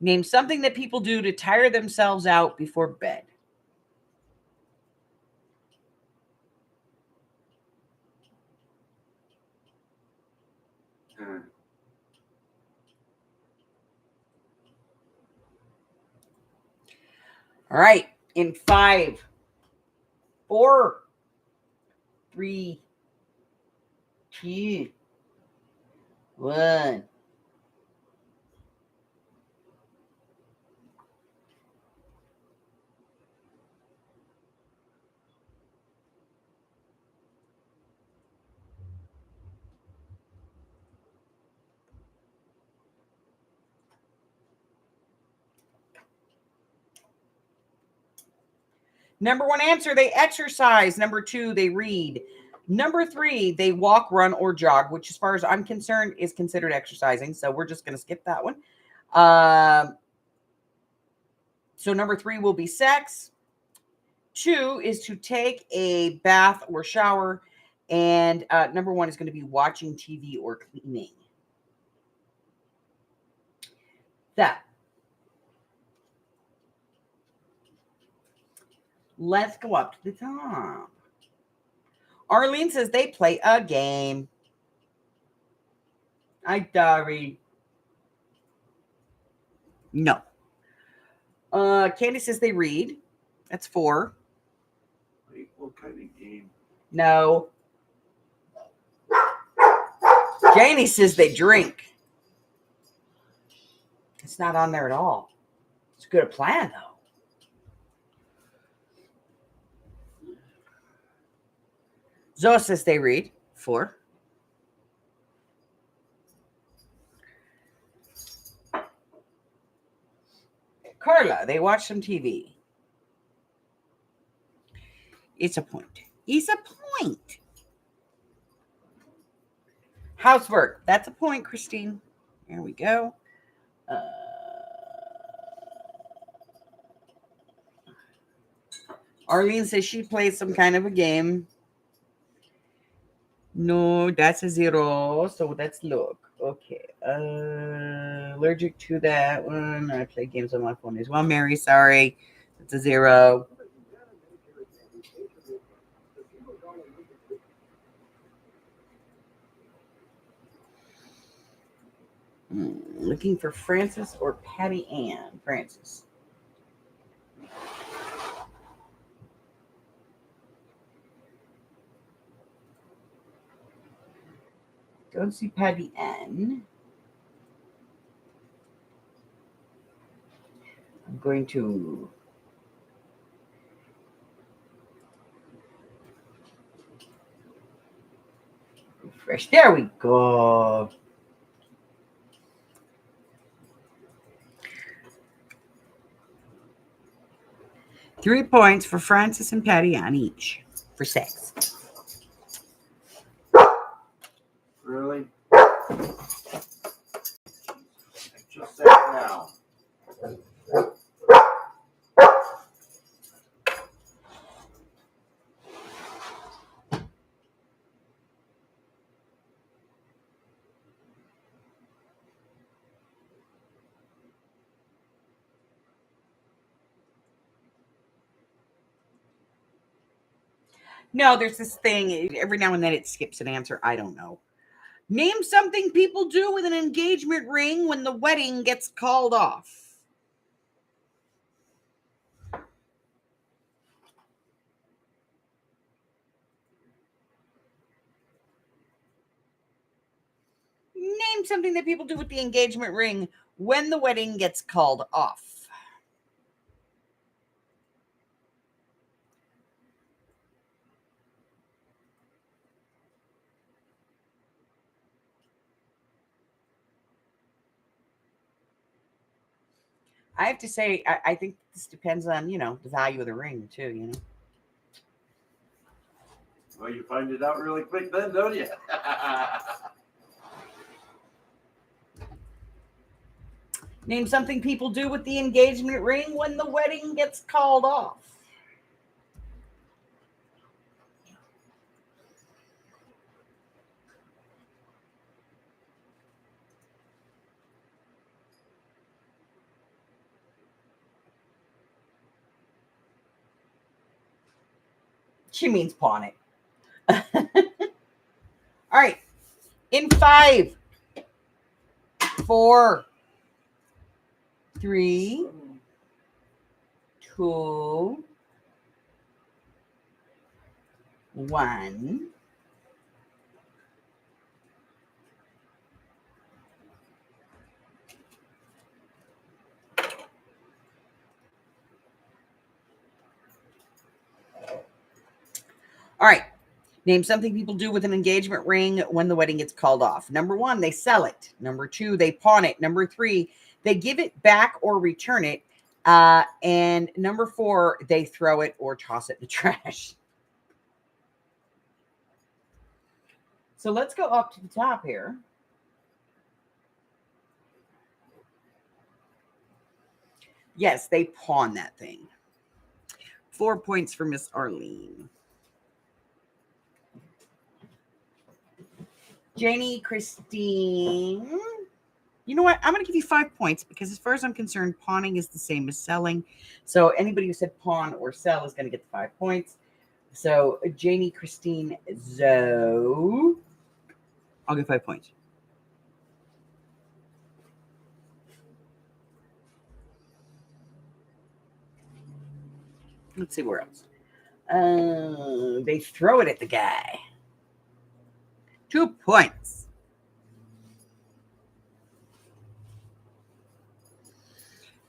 Name something that people do to tire themselves out before bed. All right. In 5, 4, 3, 2, 1. Number one answer, they exercise. Number two, they read. Number three, they walk, run, or jog, which, as far as I'm concerned, is considered exercising. So we're just going to skip that one. So number three will be sex. 2 is to take a bath or shower. And number 1 is going to be watching TV or cleaning. That. Let's go up to the top. Arlene says they play a game. I'm sorry. No. Candy says they read. That's 4. Wait, what kind of game? No. Janie says they drink. It's not on there at all. It's a good plan, though. Zoe says they read. 4. Carla, they watch some TV. It's a point. It's a point. Housework. That's a point, Christine. There we go. Arlene says she plays some kind of a game. No, that's a 0. So let's look. Okay. Allergic to that one. I play games on my phone as well. Mary, sorry. It's a 0. Looking for Francis or Patty Ann. Francis. Don't see Patty Ann. I'm going to refresh. There we go. Three points for Francis and Patty Ann each for sex. Really? Just that now. No, there's this thing. Every now and then it skips an answer. I don't know. Name something people do with an engagement ring when the wedding gets called off. Name something that people do with the engagement ring when the wedding gets called off. I have to say, I think this depends on, the value of the ring, too, Well, you find it out really quick then, don't you? Name something people do with the engagement ring when the wedding gets called off. She means pawn it. All right. In 5, 4, 3, 2, 1. All right. Name something people do with an engagement ring when the wedding gets called off. Number 1, they sell it. Number 2, they pawn it. Number 3, they give it back or return it. And number 4, they throw it or toss it in the trash. So let's go up to the top here. Yes, they pawn that thing. 4 points for Miss Arlene. Janie, Christine. You know what? I'm going to give you 5 points because as far as I'm concerned, pawning is the same as selling. So anybody who said pawn or sell is going to get the 5 points. So Janie, Christine, Zoe. I'll give 5 points. Let's see where else. They throw it at the guy. 2 points.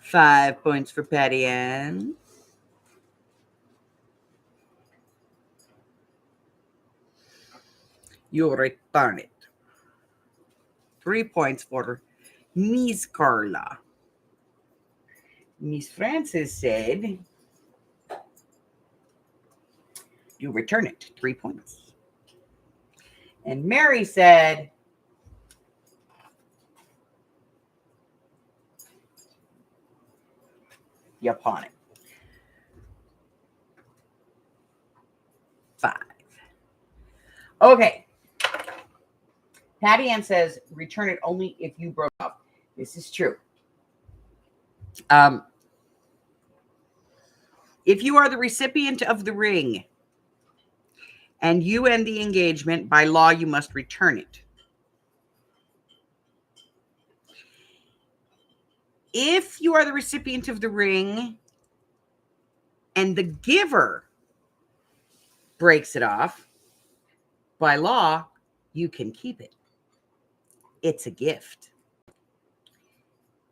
$5 for Patty Ann. You return it. 3 points for Miss Carla. Miss Frances said, You return it. 3 points. And Mary said, you pawn it. 5. Okay. Patty Ann says, return it only if you broke up. This is true. If you are the recipient of the ring and you end the engagement, by law, you must return it. If you are the recipient of the ring and the giver breaks it off, by law, you can keep it. It's a gift.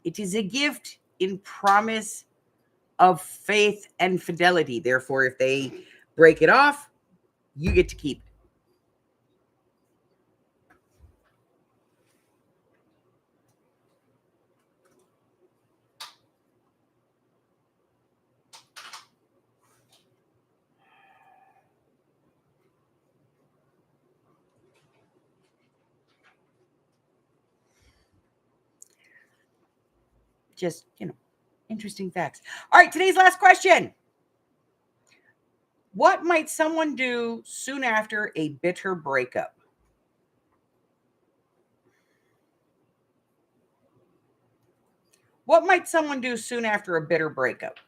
It is a gift in promise of faith and fidelity. Therefore, if they break it off, you get to keep it. Just, interesting facts. All right, today's last question. What might someone do soon after a bitter breakup? What might someone do soon after a bitter breakup?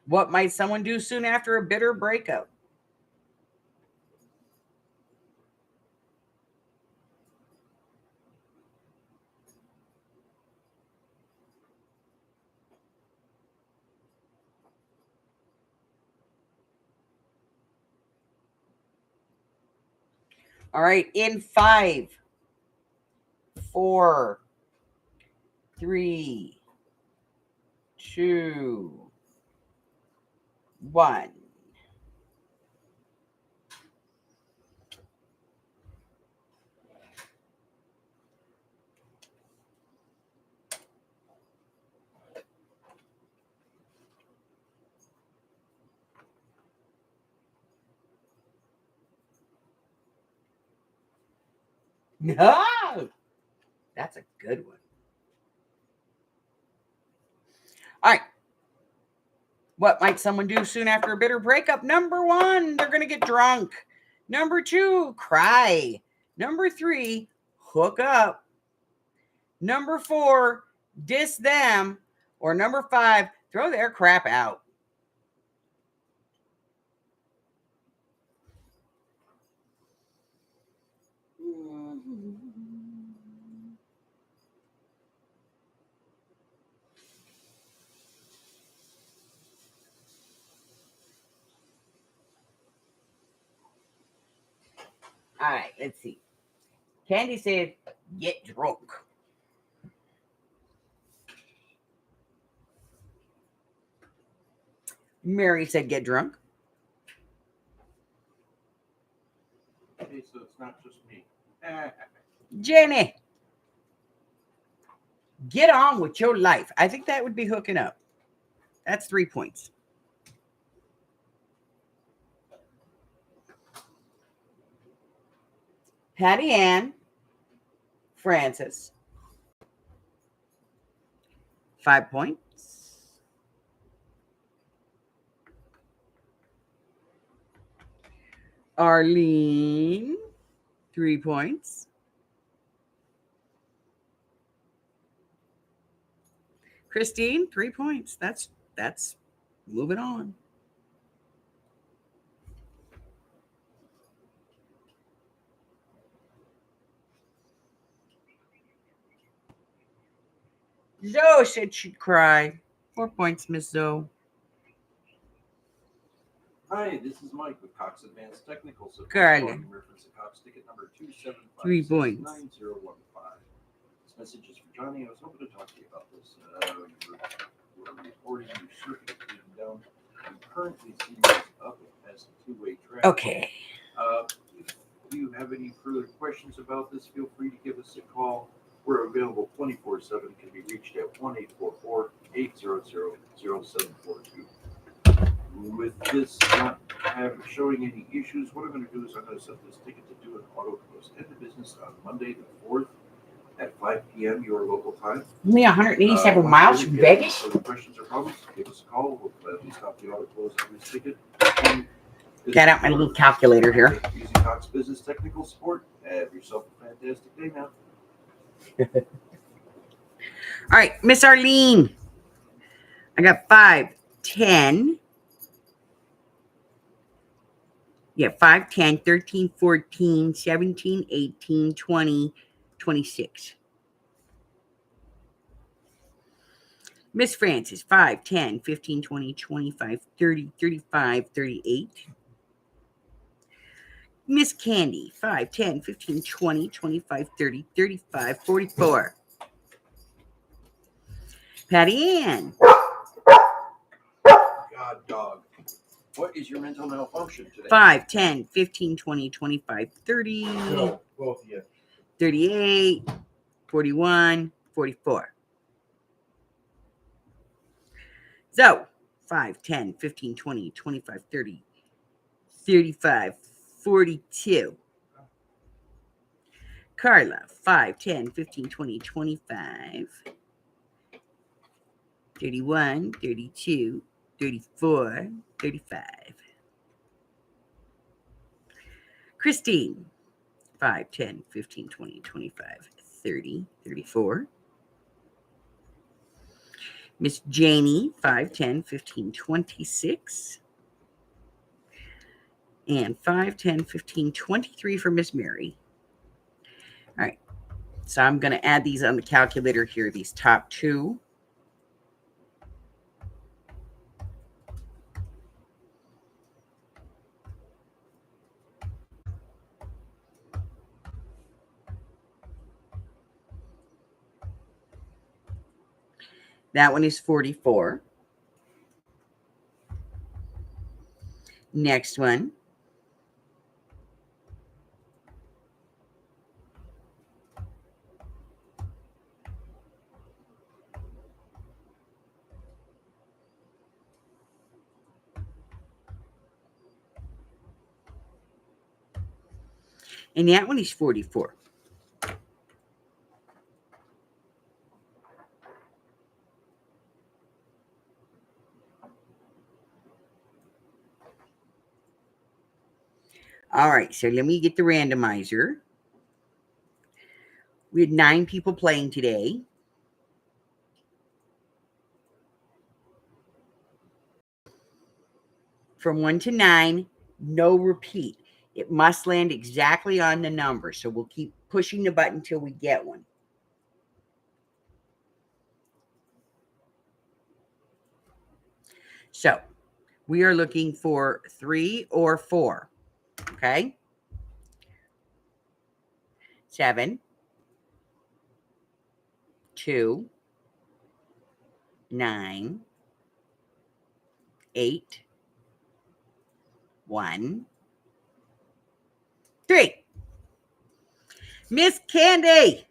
What might someone do soon after a bitter breakup? All right, in 5, 4, 3, 2, 1. No, that's a good one. All right. What might someone do soon after a bitter breakup? Number 1, they're going to get drunk. Number 2, cry. Number 3, hook up. Number 4, diss them. Or number 5, throw their crap out. All right, let's see. Candy said, get drunk. Mary said, get drunk. Okay, so it's not just me. Jenny, get on with your life. I think that would be hooking up. That's 3 points. Patty Ann, Francis, 5 points. Arlene, 3 points. Christine, 3 points. That's moving on. Zoe said she'd cry. 4 points, Miss Zoe. Hi, this is Mike with Cox Advanced Technical Support. Carla. In reference to Cox ticket number 3 points. 2759015. This message is for Johnny. I was hoping to talk to you about this. We're reporting your circuit being down. I'm currently seeing this up as a two-way track. Okay. If you have any further questions about this, feel free to give us a call. We're available 24/7. Can be reached at 1-844-800-0742. With this not showing any issues, what I'm going to do is I'm going to set this ticket to do an auto close end of business on Monday the 4th at 5 p.m. your local time. Only 187 miles from Vegas? Any questions or problems, give us a call. We'll gladly stop the auto close on this ticket. Got out my little calculator here. Using Cox Business Technical Support. Have yourself a fantastic day now. All right, Miss Arlene. I got 5, 10. Yeah, 5, 10, 13, 14, 17, 18, 20, 26. Miss Francis, 5, 10, 15, 20, 25, 30, 35, 38. Miss Candy, 5, 10, 15, 20, 25, 30, 35, 44. Patty Ann. God, dog. What is your mental malfunction today? 5, 10, 15, 20, 25, 30, No, both of you. 38, 41, 44. So, 5, 10, 15, 20, 25, 30, 35, 42. Carla, 5, 10, 15, 20, 25, 31, 32, 34, 35. Christine, 5, 10, 15, 20, 25, 30, 34. Miss Janie, 5, 10, 15, 26. And 5, 10, 15, 23 for Miss Mary. All right. So I'm going to add these on the calculator here, these top two. That one is 44. Next one. And that one is 44. All right, so let me get the randomizer. We had 9 people playing today. From 1 to 9, no repeat. It must land exactly on the number. So we'll keep pushing the button till we get one. So we are looking for 3 or 4. Okay. 7, 2, 9, 8, 1, 3. Miss Candy.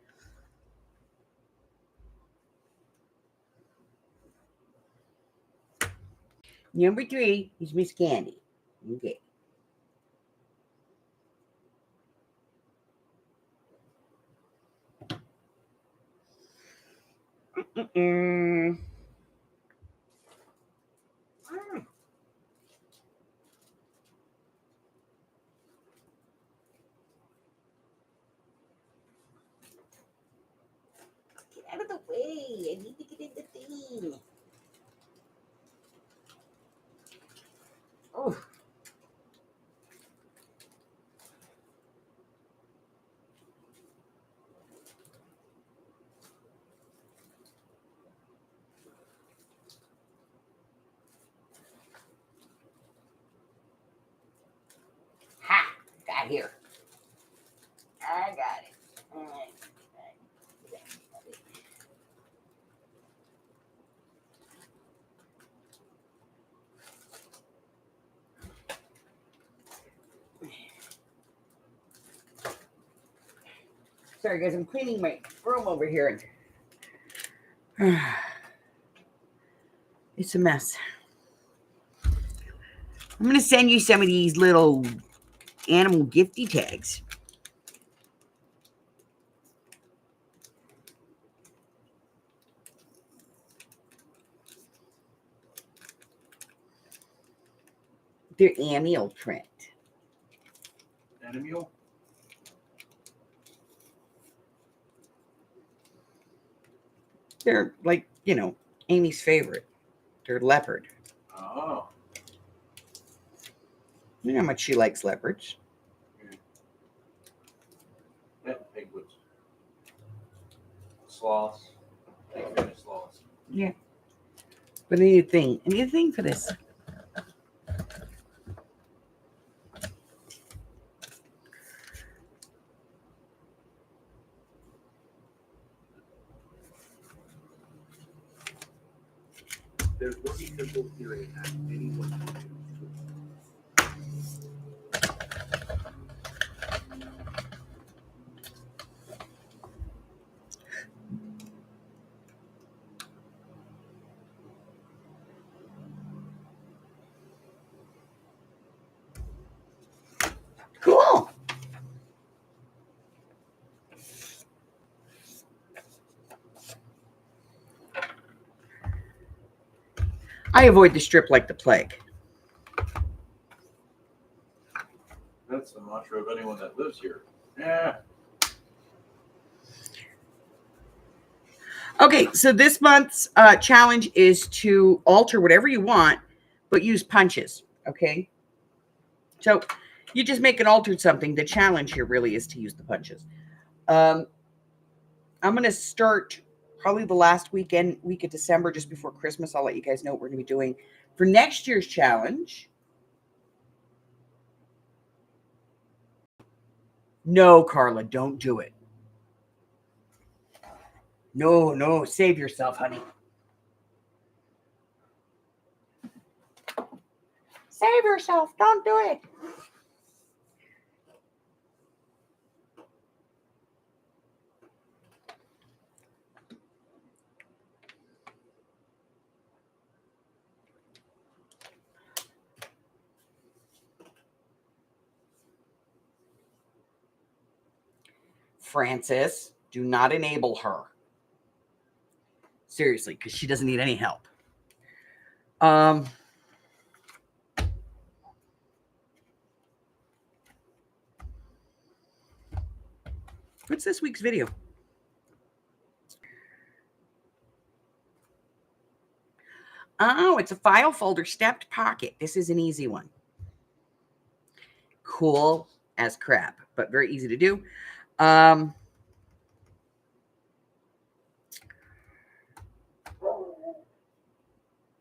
Number 3 is Miss Candy. Okay. Mm-mm. Get out of the way. I need to get in the thing. Oh. got here? I got it. All right. Sorry, guys. I'm cleaning my room over here. It's a mess. I'm going to send you some of these little animal gifty tags. They're animal print. Animal? They're like, Amy's favorite. They're leopard. Oh. You know how much she likes leopards. Penguins. Sloths. Sloths. Yeah. But I need a thing. I need a thing for this. There's no simple theory that anyone can do. Cool. I avoid the strip like the plague. That's the mantra of anyone that lives here. Yeah. Okay, so this month's challenge is to alter whatever you want, but use punches, okay? So you just make an altered something. The challenge here really is to use the punches. I'm going to start probably the last week of December, just before Christmas. I'll let you guys know what we're going to be doing for next year's challenge. No, Carla, don't do it. No, save yourself, honey. Save yourself. Don't do it. Francis, do not enable her. Seriously, because she doesn't need any help. What's this week's video? Oh, it's a file folder stepped pocket. This is an easy one. Cool as crap, but very easy to do.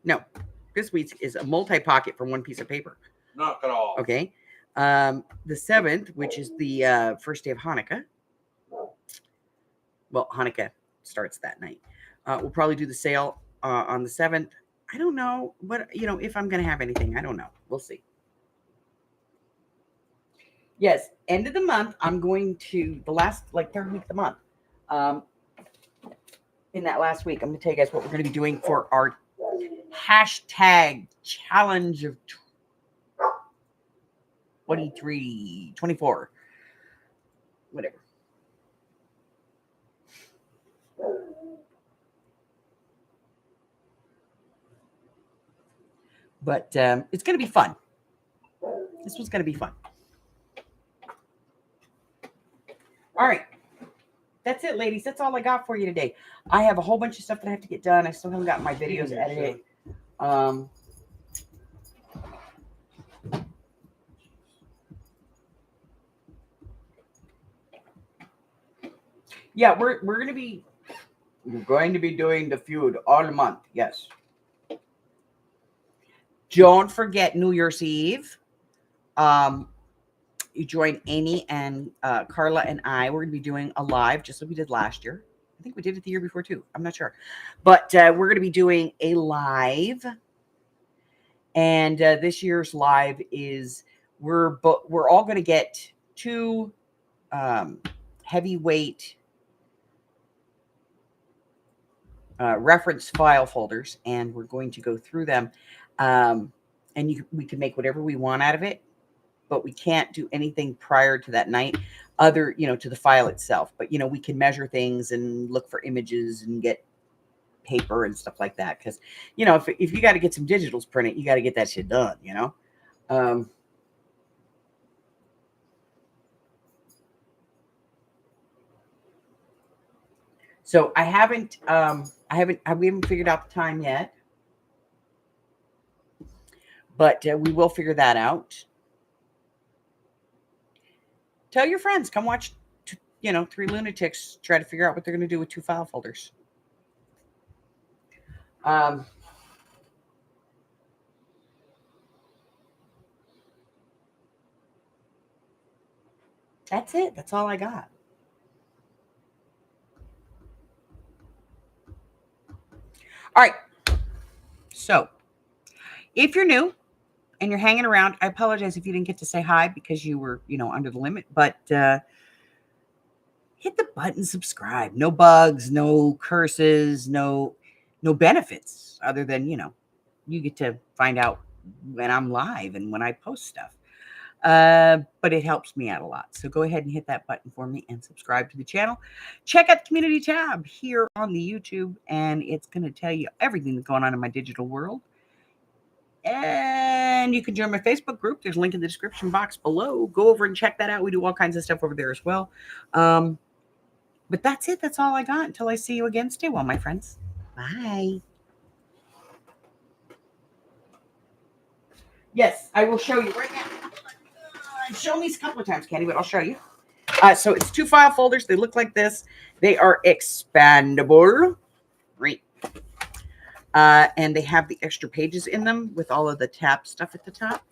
No, this week's is a multi-pocket from one piece of paper. Knock it off. Okay. The 7th, which is the first day of Hanukkah. Well, Hanukkah starts that night. We'll probably do the sale on the 7th. I don't know, but if I'm going to have anything, I don't know. We'll see. Yes, end of the month, I'm going to the last, third week of the month. In that last week, I'm going to tell you guys what we're going to be doing for our hashtag challenge of 23, 24, whatever. But it's going to be fun. This one's going to be fun. All right. That's it, ladies. That's all I got for you today. I have a whole bunch of stuff that I have to get done. I still haven't got my videos edited. Yeah, we're going to be doing the feud all month. Yes. Don't forget New Year's Eve. you join Amy and Carla and I. We're going to be doing a live, just like we did last year. I think we did it the year before too. I'm not sure, but we're going to be doing a live. And this year's live is we're all going to get 2 heavyweight reference file folders, and we're going to go through them. And we can make whatever we want out of it, but we can't do anything prior to that night other, to the file itself. But, we can measure things and look for images and get paper and stuff like that. Because, if you got to get some digitals printed, you got to get that shit done, So we haven't figured out the time yet, but we will figure that out. Tell your friends, come watch, 3 lunatics try to figure out what they're going to do with 2 file folders. That's it. That's all I got. All right. So if you're new and you're hanging around, I apologize if you didn't get to say hi because you were, under the limit, but hit the button, subscribe. No bugs, no curses, no benefits other than, you get to find out when I'm live and when I post stuff. But it helps me out a lot. So go ahead and hit that button for me and subscribe to the channel. Check out the community tab here on the YouTube, and it's going to tell you everything that's going on in my digital world. And you can join my Facebook group. There's a link in the description box below. Go over and check that out. We do all kinds of stuff over there as well. But that's it. That's all I got until I see you again. Stay well, my friends. Bye. Yes, I will show you right now. I've shown these a couple of times, Candy, but I'll show you. So it's 2 file folders. They look like this. They are expandable. Right. And they have the extra pages in them with all of the tab stuff at the top.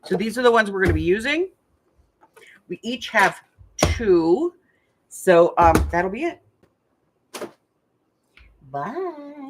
So these are the ones we're going to be using. We each have 2. So that'll be it. Bye.